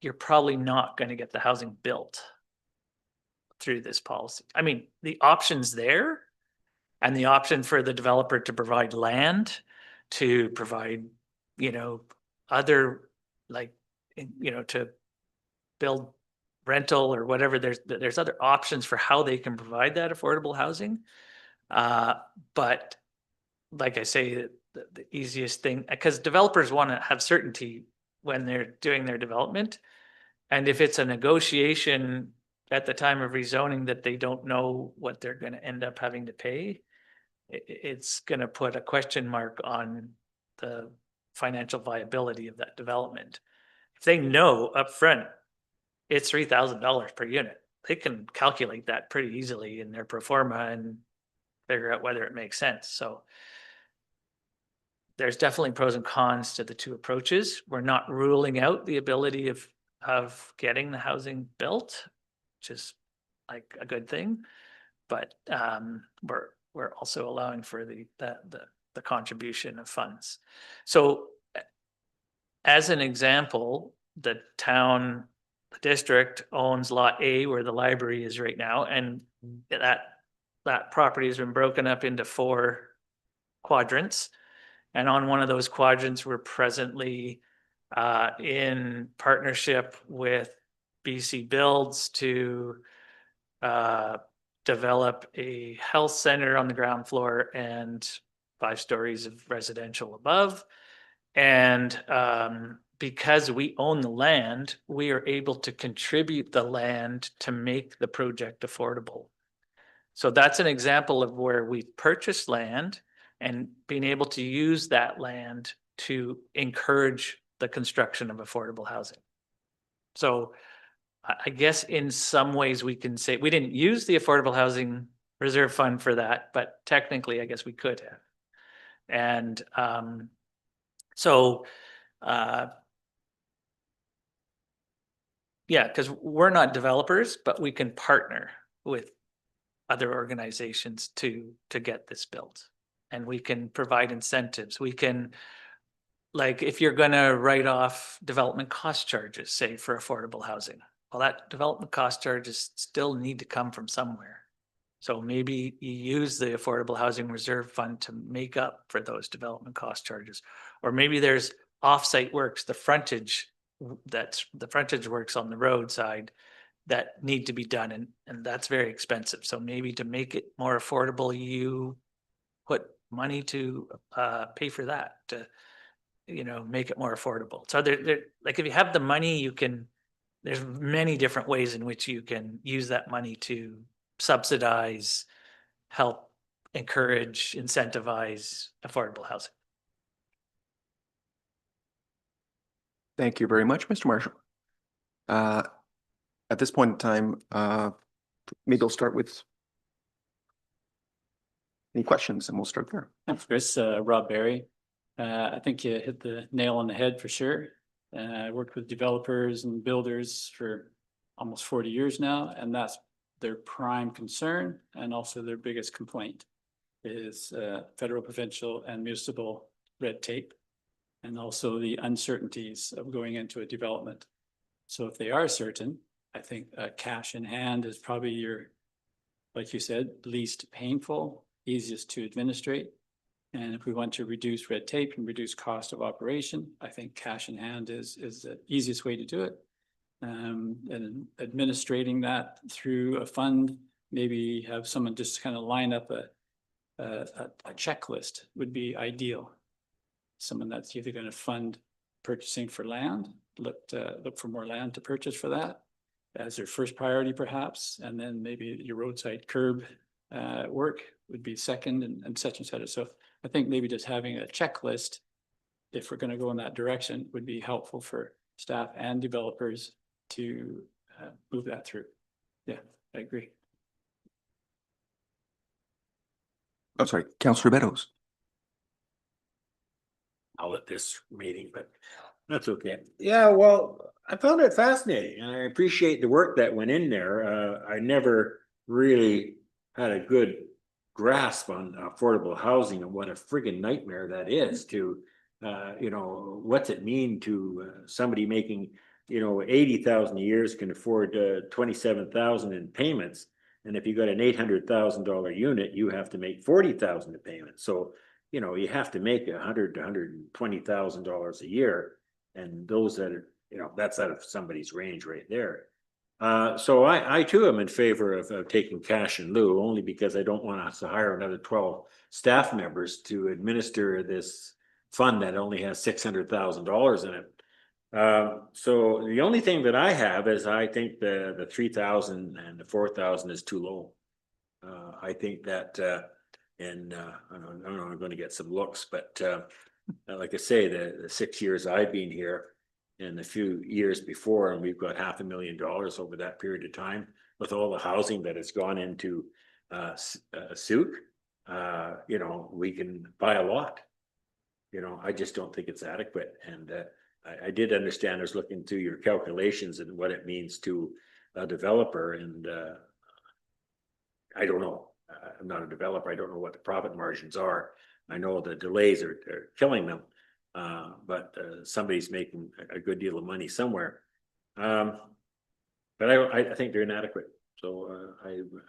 you're probably not going to get the housing built through this policy. I mean, the option's there, and the option for the developer to provide land, to provide, other, like, to build rental or whatever. There's other options for how they can provide that affordable housing. But like I say, the easiest thing, because developers want to have certainty when they're doing their development. And if it's a negotiation at the time of rezoning that they don't know what they're going to end up having to pay, it's going to put a question mark on the financial viability of that development. If they know upfront it's $3,000 per unit, they can calculate that pretty easily in their pro forma and figure out whether it makes sense. So there's definitely pros and cons to the two approaches. We're not ruling out the ability of getting the housing built, which is like a good thing, but we're also allowing for the contribution of funds. So as an example, the district owns lot A where the library is right now, and that property has been broken up into 4 quadrants. And on one of those quadrants, we're presently in partnership with BC Builds to develop a health center on the ground floor and 5 stories of residential above. And because we own the land, we are able to contribute the land to make the project affordable. So that's an example of where we've purchased land and being able to use that land to encourage the construction of affordable housing. So I guess in some ways we can say we didn't use the Affordable Housing Reserve Fund for that, but technically I guess we could have. And yeah, because we're not developers, but we can partner with other organizations to get this built, and we can provide incentives. We can, like, if you're going to write off development cost charges, say for affordable housing, well, that development cost charges still need to come from somewhere. So maybe you use the Affordable Housing Reserve Fund to make up for those development cost charges, or maybe there's offsite works, the frontage works on the roadside that need to be done, and that's very expensive. So maybe to make it more affordable, you put money to pay for that, to make it more affordable. So there, like, if you have the money, there's many different ways in which you can use that money to subsidize, help encourage, incentivize affordable housing. Thank you very much, Mr. Marshall. At this point in time, maybe I'll start with any questions, and we'll start there. Thanks, Chris. Rob Barry. I think you hit the nail on the head for sure. I worked with developers and builders for almost 40 years now, and that's their prime concern and also their biggest complaint is federal, provincial, and municipal red tape, and also the uncertainties of going into a development. So if they are certain, I think cash in hand is probably your, like you said, least painful, easiest to administrate. And if we want to reduce red tape and reduce cost of operation, I think cash in hand is the easiest way to do it. And administrating that through a fund, maybe have someone just kind of line up a checklist would be ideal. Someone that's either going to fund purchasing for land, look for more land to purchase for that as their first priority perhaps, and then maybe your roadside curb work would be second, and such and such. So I think maybe just having a checklist, if we're going to go in that direction, would be helpful for staff and developers to move that through. Yeah, I agree. I'm sorry, Councillor Beddoes. I'll at this meeting, but that's okay. Yeah, well, I found it fascinating and I appreciate the work that went in there. I never really had a good grasp on affordable housing and what a friggin' nightmare that is to, you know, what's it mean to somebody making, you know, 80,000 a year can afford 27,000 in payments. And if you got an $800,000 unit, you have to make 40,000 in payments. So, you know, you have to make $100,000 to $120,000 a year. And those that are, you know, that's out of somebody's range right there. So I too am in favor of taking cash in lieu, only because I don't want us to hire another 12 staff members to administer this fund that only has $600,000 in it. So the only thing that I have is I think the 3,000 and the 4,000 is too low. I think that and I don't know, I'm going to get some looks, but like I say, the 6 years I've been here and the few years before, and we've got $500,000 over that period of time with all the housing that has gone into Sooke, you know, we can buy a lot. You know, I just don't think it's adequate. And I did understand I was looking through your calculations and what it means to a developer. And I don't know. I'm not a developer. I don't know what the profit margins are. I know the delays are killing them. But somebody's making a good deal of money somewhere. But I think they're inadequate. So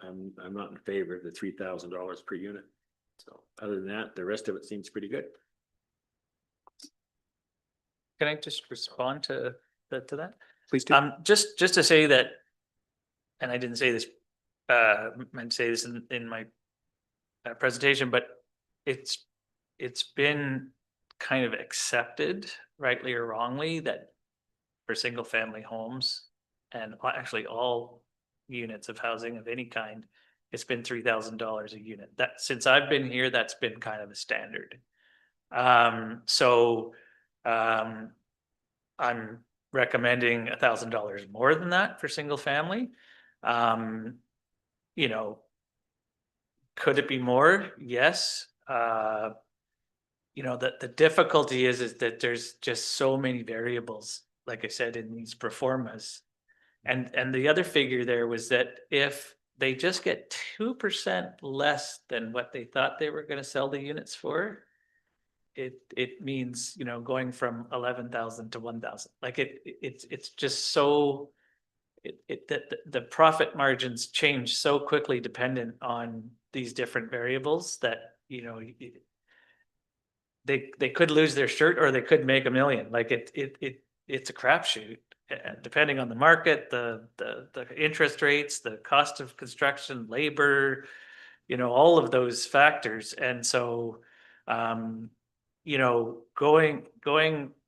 I'm not in favor of the $3,000 per unit. So other than that, the rest of it seems pretty good. Can I just respond to that? Please do. Just to say that, and I didn't say this, meant to say this in my presentation, but it's been kind of accepted, rightly or wrongly, that for single family homes and actually all units of housing of any kind, it's been $3,000 a unit. That since I've been here, that's been kind of the standard. I'm recommending $1,000 more than that for single family. You know, could it be more? Yes. You know, the difficulty is that there's just so many variables, like I said, in these performas. And the other figure there was that if they just get 2% less than what they thought they were going to sell the units for, it means, you know, going from 11,000 to 1,000. Like it's just so the profit margins change so quickly dependent on these different variables that, you know, they could lose their shirt or they could make $1 million. Like it's a crapshoot, depending on the market, the interest rates, the cost of construction, labor, you know, all of those factors. And so, you know, going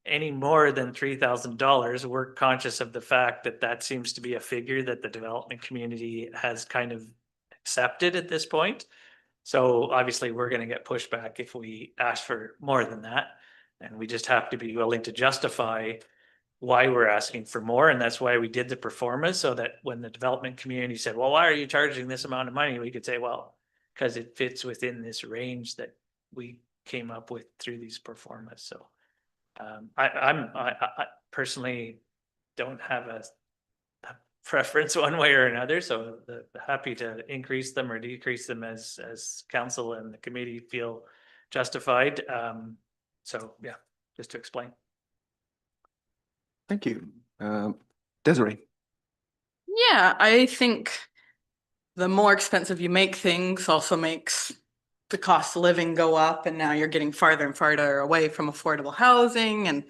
any more than $3,000, we're conscious of the fact that that seems to be a figure that the development community has kind of accepted at this point. So obviously we're going to get pushback if we ask for more than that. And we just have to be willing to justify why we're asking for more. And that's why we did the performance, so that when the development community said, well, why are you charging this amount of money? We could say, well, because it fits within this range that we came up with through these performance. So personally don't have a preference one way or another, so happy to increase them or decrease them as council and the committee feel justified. So yeah, just to explain. Thank you. Desiree. Yeah, I think the more expensive you make things also makes the cost of living go up, and now you're getting farther and farther away from affordable housing. And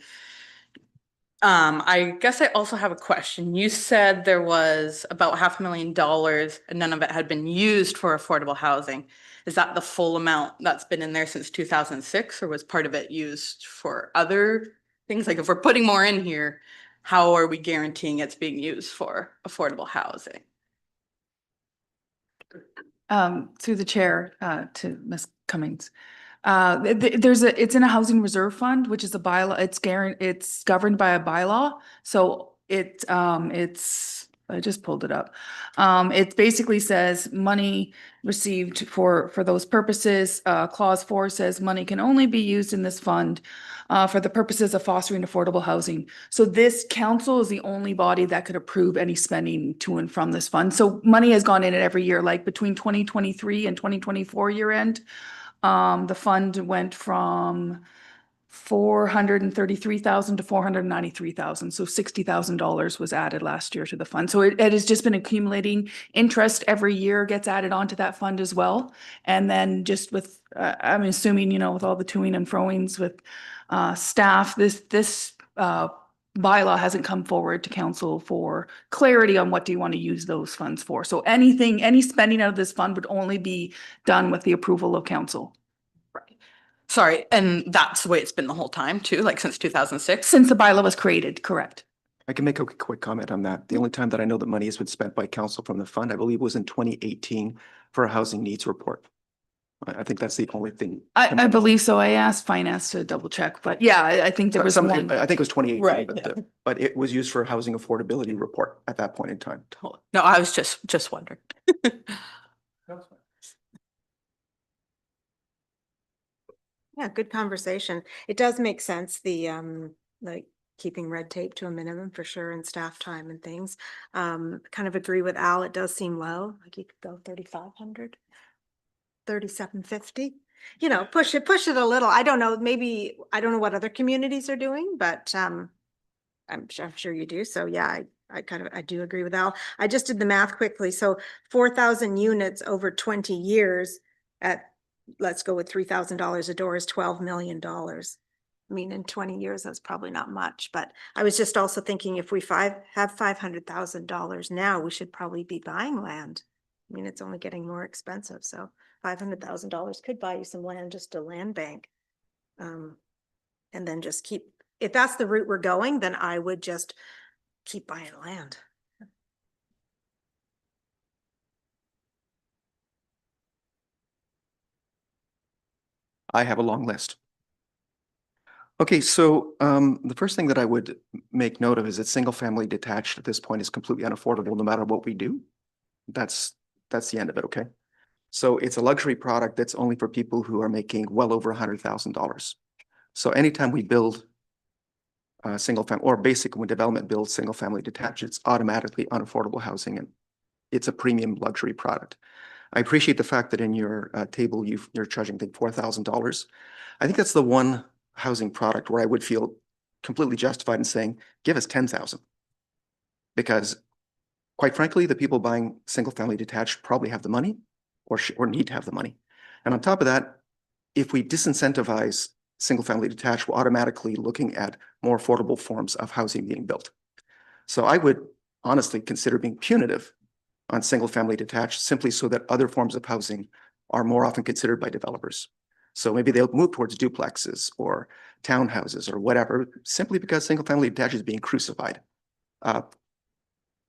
I guess I also have a question. You said there was about $500,000 and none of it had been used for affordable housing. Is that the full amount that's been in there since 2006, or was part of it used for other things? Like if we're putting more in here, how are we guaranteeing it's being used for affordable housing? Through the chair, to Ms. Cummings. It's in a housing reserve fund, which is a bylaw, it's governed by a bylaw. So I just pulled it up. It basically says money received for those purposes. Clause 4 says money can only be used in this fund for the purposes of fostering affordable housing. So this council is the only body that could approve any spending to and from this fund. So money has gone in it every year, like between 2023 and 2024 year end. The fund went from 433,000 to 493,000. So $60,000 was added last year to the fund. So it has just been accumulating. Interest every year gets added onto that fund as well. And then just with, I'm assuming, with all the toing and froings with staff, this bylaw hasn't come forward to council for clarity on what do you want to use those funds for. So any spending out of this fund would only be done with the approval of council. Right. Sorry, and that's the way it's been the whole time too, like since 2006? Since the bylaw was created, correct. I can make a quick comment on that. The only time that I know that money has been spent by council from the fund, I believe, was in 2018 for a housing needs report. I think that's the only thing. I believe so. I asked finance to double check, but yeah, I think there was one. I think it was 2018, Right, but, yeah. but it was used for a housing affordability report at that point in time. No, I was just wondering. Yeah, good conversation. It does make sense, the like keeping red tape to a minimum for sure, and staff time and things. Kind of agree with Al, it does seem low, like you could go 3,500. 3,750, push it a little. I don't know, maybe, I don't know what other communities are doing, but I'm sure you do. So yeah, I do agree with Al. I just did the math quickly. So 4,000 units over 20 years at, let's go with $3,000 a door is $12 million. I mean, in 20 years, that's probably not much, but I was just also thinking if we have $500,000 now, we should probably be buying land. I mean, it's only getting more expensive, so $500,000 could buy you some land, just a land bank. And then just keep, if that's the route we're going, then I would just keep buying land. I have a long list. Okay, so the first thing that I would make note of is that single family detached at this point is completely unaffordable no matter what we do. That's the end of it, okay? So it's a luxury product that's only for people who are making well over $100,000. So anytime we build single family, or basically when development builds single family detached, it's automatically unaffordable housing, and it's a premium luxury product. I appreciate the fact that in your table you're charging, I think, $4,000. I think that's the one housing product where I would feel completely justified in saying, give us 10,000. Because quite frankly, the people buying single family detached probably have the money or need to have the money. And on top of that, if we disincentivize single family detached, we're automatically looking at more affordable forms of housing being built. So I would honestly consider being punitive on single family detached simply so that other forms of housing are more often considered by developers. So maybe they'll move towards duplexes or townhouses or whatever, simply because single family detached is being crucified.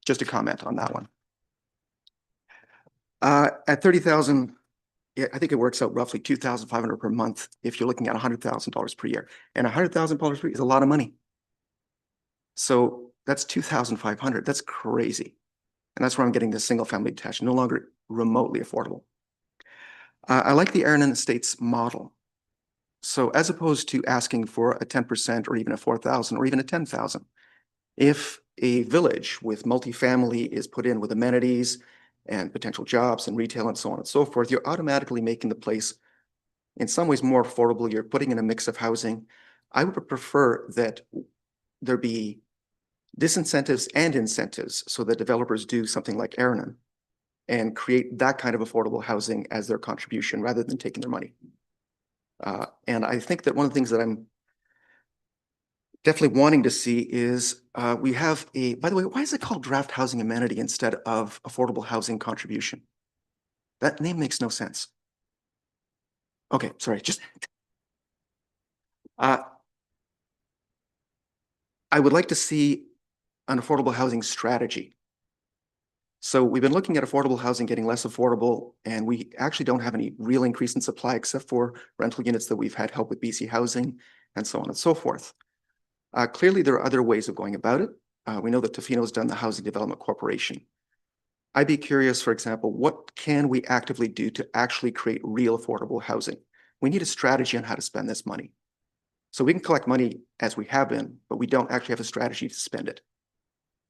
Just a comment on that one. At 30,000, I think it works out roughly 2,500 per month if you're looking at $100,000 per year. And $100,000 per year is a lot of money. So that's 2,500. That's crazy. And that's where I'm getting this single family detached, no longer remotely affordable. I like the Aaron Estates model. So as opposed to asking for a 10% or even a 4,000 or even a 10,000, If a village with multifamily is put in with amenities and potential jobs and retail and so on and so forth, you're automatically making the place in some ways more affordable. You're putting in a mix of housing. I would prefer that there be disincentives and incentives so that developers do something like Aranon and create that kind of affordable housing as their contribution rather than taking their money. And I think that one of the things that I'm definitely wanting to see is we have a, by the way, why is it called draft housing amenity instead of affordable housing contribution? That name makes no sense. Okay, sorry, just I would like to see an affordable housing strategy. So we've been looking at affordable housing getting less affordable, and we actually don't have any real increase in supply except for rental units that we've had help with BC Housing and so on and so forth. Clearly, there are other ways of going about it. We know that Tofino's done the Housing Development Corporation. I'd be curious, for example, what can we actively do to actually create real affordable housing? We need a strategy on how to spend this money. So we can collect money as we have been, but we don't actually have a strategy to spend it.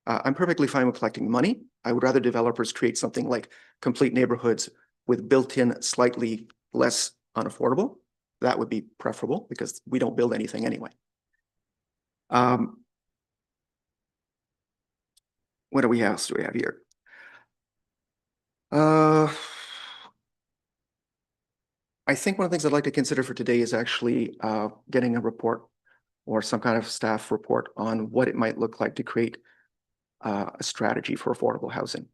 I'm perfectly fine with collecting money. I would rather developers create something like complete neighborhoods with built-in slightly less unaffordable. That would be preferable because we don't build anything anyway. What else do we have here? I think one of the things I'd like to consider for today is actually getting a report or some kind of staff report on what it might look like to create a strategy for affordable housing.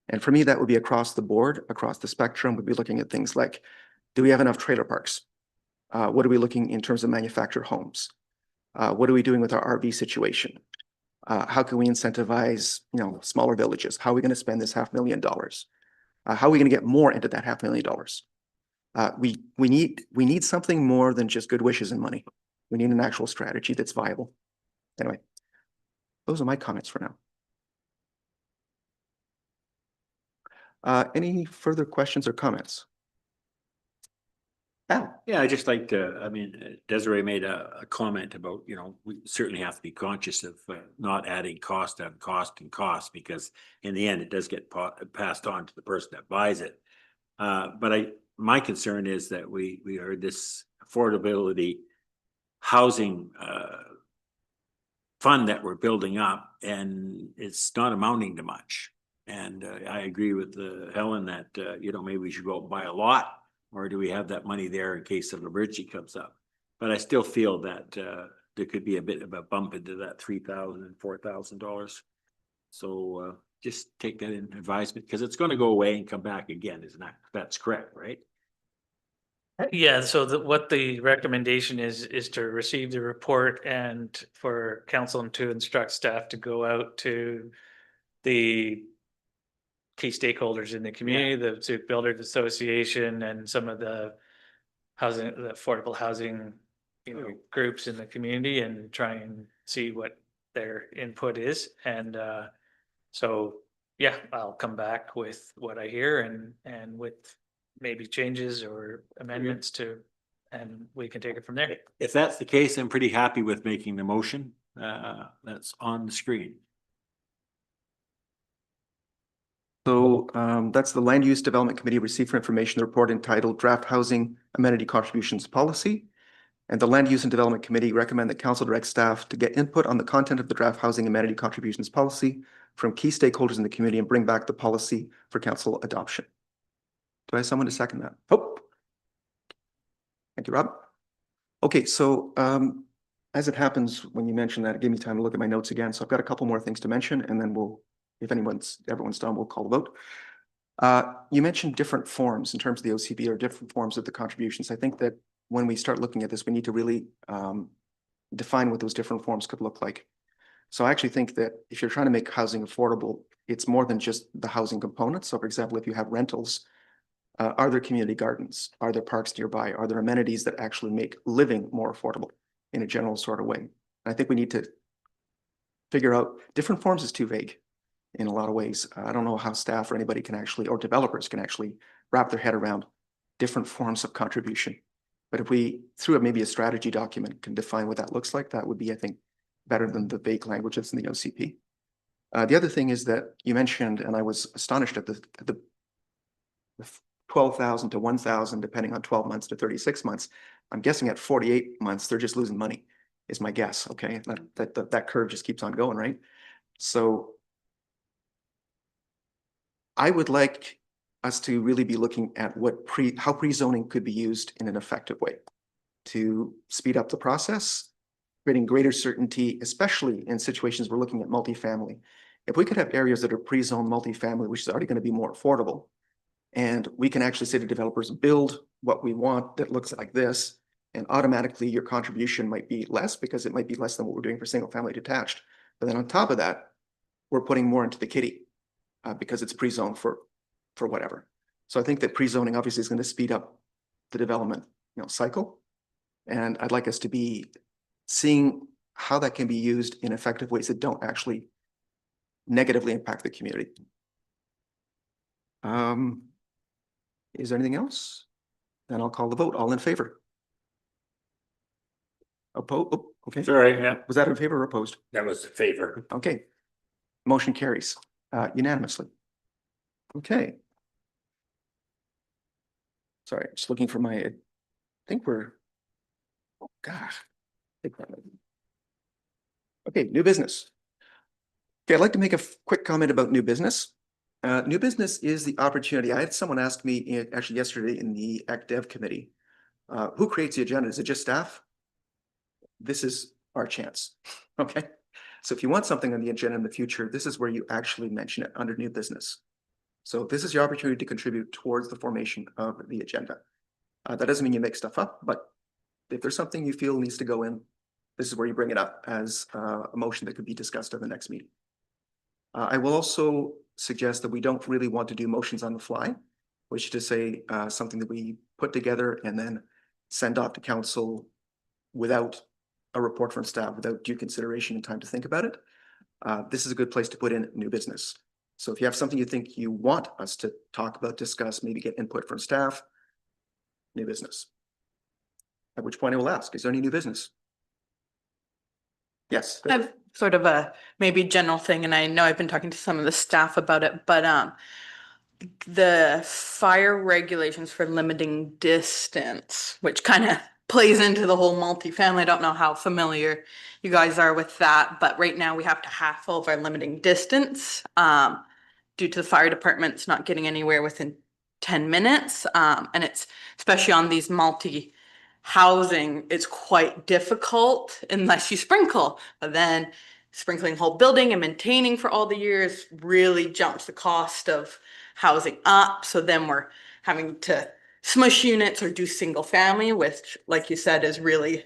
And for me, that would be across the board, across the spectrum. We'd be looking at things like, do we have enough trailer parks? What are we looking in terms of manufactured homes? What are we doing with our RV situation? How can we incentivize, smaller villages? How are we going to spend this $500,000? How are we going to get more into that $500,000? We need something more than just good wishes and money. We need an actual strategy that's viable. Anyway, those are my comments for now. Any further questions or comments? Al? Yeah, I just like to, Desiree made a comment about, we certainly have to be conscious of not adding cost on cost and cost, because in the end, it does get passed on to the person that buys it. But my concern is that we are this affordability housing fund that we're building up, and it's not amounting to much. And I agree with Helen that, maybe we should go out and buy a lot, or do we have that money there in case an emergency comes up? But I still feel that there could be a bit of a bump into that $3,000 and $4,000. So just take that in advisement, because it's going to go away and come back again. That's correct, right? Yeah, so what the recommendation is to receive the report and for council to instruct staff to go out to the key stakeholders in the community, the Sooke Builders Association, and some of the affordable housing, groups in the community, and try and see what their input is. And so, yeah, I'll come back with what I hear and with maybe changes or amendments and we can take it from there. If that's the case, I'm pretty happy with making the motion that's on the screen. So that's the Land Use Development Committee received for information the report entitled Draft Housing Amenity Contributions Policy. And the Land Use and Development Committee recommend that council direct staff to get input on the content of the Draft Housing Amenity Contributions Policy from key stakeholders in the community and bring back the policy for council adoption. Do I have someone to second that? Oh, thank you, Rob. Okay, so as it happens, when you mentioned that, it gave me time to look at my notes again. So I've got a couple more things to mention, and then if everyone's done, we'll call the vote. You mentioned different forms in terms of the OCB, or different forms of the contributions. I think that when we start looking at this, we need to really define what those different forms could look like. So I actually think that if you're trying to make housing affordable, it's more than just the housing component. So for example, if you have rentals, are there community gardens? Are there parks nearby? Are there amenities that actually make living more affordable in a general sort of way? And I think we need to figure out, different forms is too vague in a lot of ways. I don't know how staff or anybody can actually, or developers can actually wrap their head around different forms of contribution. But if we, through maybe a strategy document, can define what that looks like, that would be, I think, better than the vague language that's in the OCP. The other thing is that you mentioned, and I was astonished at the 12,000 to 1,000, depending on 12 months to 36 months. I'm guessing at 48 months, they're just losing money, is my guess, okay? That curve just keeps on going, right? So I would like us to really be looking at how pre-zoning could be used in an effective way to speed up the process, creating greater certainty, especially in situations we're looking at multifamily. If we could have areas that are pre-zoned multifamily, which is already going to be more affordable, and we can actually say to developers, build what we want that looks like this, and automatically your contribution might be less because it might be less than what we're doing for single family detached. But then on top of that, we're putting more into the kitty because it's pre-zoned for whatever. So I think that pre-zoning obviously is going to speed up the development cycle. And I'd like us to be seeing how that can be used in effective ways that don't actually negatively impact the community. Is there anything else? Then I'll call the vote. All in favor? Opposed? Oh, okay. Sorry, yeah, Was that in favor or opposed? that was a favor. Okay. Motion carries unanimously. Okay. Sorry, just looking for my, I think we're, oh gosh. Okay, new business. Okay, I'd like to make a quick comment about new business. New business is the opportunity. I had someone ask me actually yesterday in the Act Dev committee, who creates the agenda? Is it just staff? This is our chance. Okay. So if you want something on the agenda in the future, this is where you actually mention it under new business. So this is your opportunity to contribute towards the formation of the agenda. That doesn't mean you make stuff up, but if there's something you feel needs to go in, this is where you bring it up as a motion that could be discussed at the next meeting. I will also suggest that we don't really want to do motions on the fly, which is to say something that we put together and then send off to council without a report from staff, without due consideration and time to think about it. This is a good place to put in new business. So if you have something you think you want us to talk about, discuss, maybe get input from staff, new business. At which point I will ask, is there any new business? Yes. I have sort of a maybe general thing, and I know I've been talking to some of the staff about it, but the fire regulations for limiting distance, which kind of plays into the whole multifamily. I don't know how familiar you guys are with that, but right now we have to half of our limiting distance due to the fire departments not getting anywhere within 10 minutes. And it's especially on these housing, it's quite difficult unless you sprinkle, but then sprinkling whole building and maintaining for all the years really jumps the cost of housing up. So then we're having to smush units or do single family, which, like you said, is really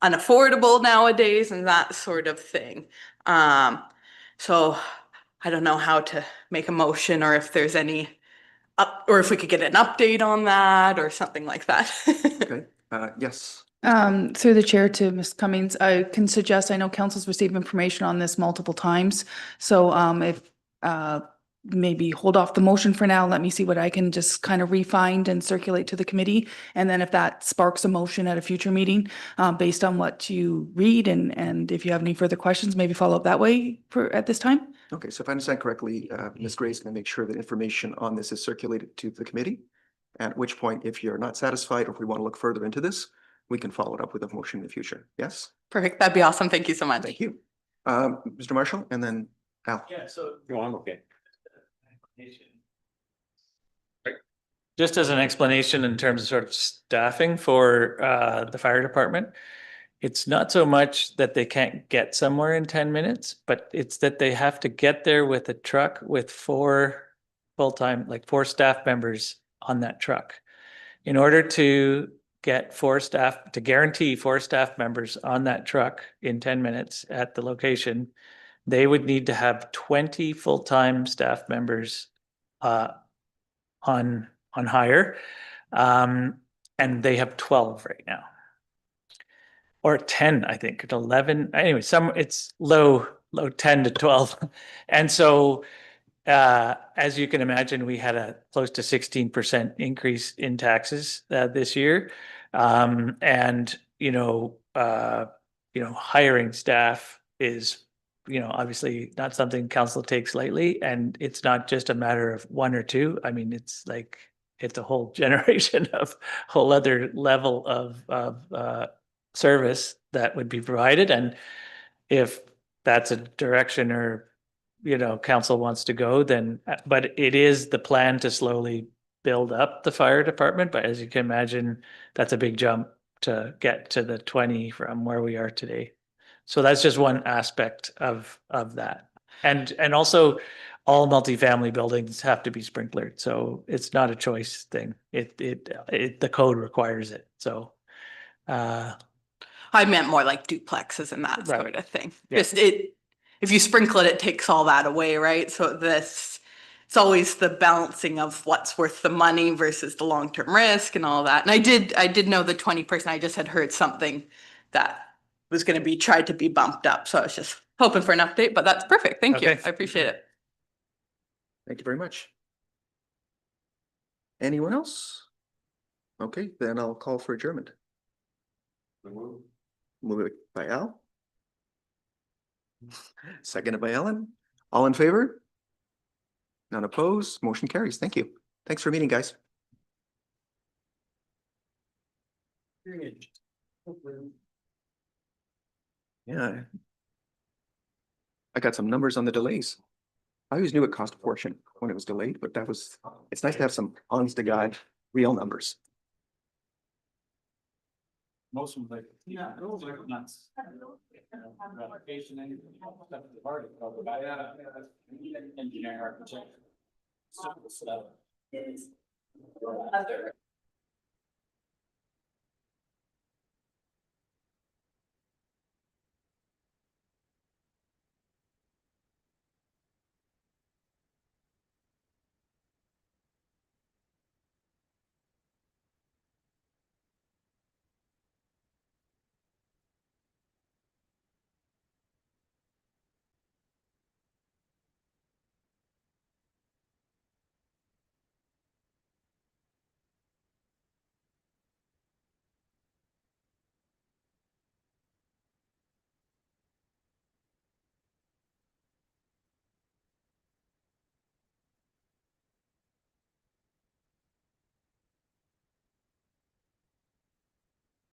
unaffordable nowadays and that sort of thing. So I don't know how to make a motion or if there's any or if we could get an update on that or something like that. Okay, yes. Through the chair to Ms. Cummings, I can suggest, I know council's received information on this multiple times. So if maybe hold off the motion for now, let me see what I can just kind of refine and circulate to the committee. And then if that sparks a motion at a future meeting, based on what you read and if you have any further questions, maybe follow up that way at this time. Okay, so if I understand correctly, Ms. Gray is going to make sure that information on this is circulated to the committee. At which point, if you're not satisfied or if we want to look further into this, we can follow it up with a motion in the future. Yes? Perfect. That'd be awesome. Thank you so much. Thank you. Mr. Marshall and then Al. Yeah, so Go on, okay. just as an explanation in terms of sort of staffing for the fire department, it's not so much that they can't get somewhere in 10 minutes, but it's that they have to get there with a truck with 4 full-time, like 4 staff members on that truck. In order to get 4 staff, to guarantee 4 staff members on that truck in 10 minutes at the location, they would need to have 20 full-time staff members on hire. And they have 12 right now. Or 10, I think, at 11. Anyway, it's low 10 to 12. And so as you can imagine, we had a close to 16% increase in taxes this year. And hiring staff is, you know, obviously not something council takes lightly, and it's not just a matter of one or two. I mean, it's like, it's a whole generation of whole other level of service that would be provided. And if that's a direction or, you know, council wants to go, then, but it is the plan to slowly build up the fire department. But as you can imagine, that's a big jump to get to the 20 from where we are today. So that's just one aspect of that. And also all multifamily buildings have to be sprinklered. So it's not a choice thing. The code requires it. So, I meant more like duplexes and that Right. sort of thing. Yeah. Just if you sprinkle it, it takes all that away, right? So it's always the balancing of what's worth the money versus the long-term risk and all that. And I did know the 20%. I just had heard something that was going to be tried to be bumped up. So I was just hoping for an update, but that's perfect. Thank you. Okay. I appreciate it. Thank you very much. Anyone else? Okay, then I'll call for adjournment. Move it by Al. Seconded by Ellen. All in favor? None opposed, motion carries. Thank you. Thanks for meeting, guys. Yeah. I got some numbers on the delays. I always knew it cost a fortune when it was delayed, but it's nice to have some honest to God, real numbers. Most of them like, yeah, those are nuts. Application and stuff is hard to cover, but engineering architecture. Simple stuff.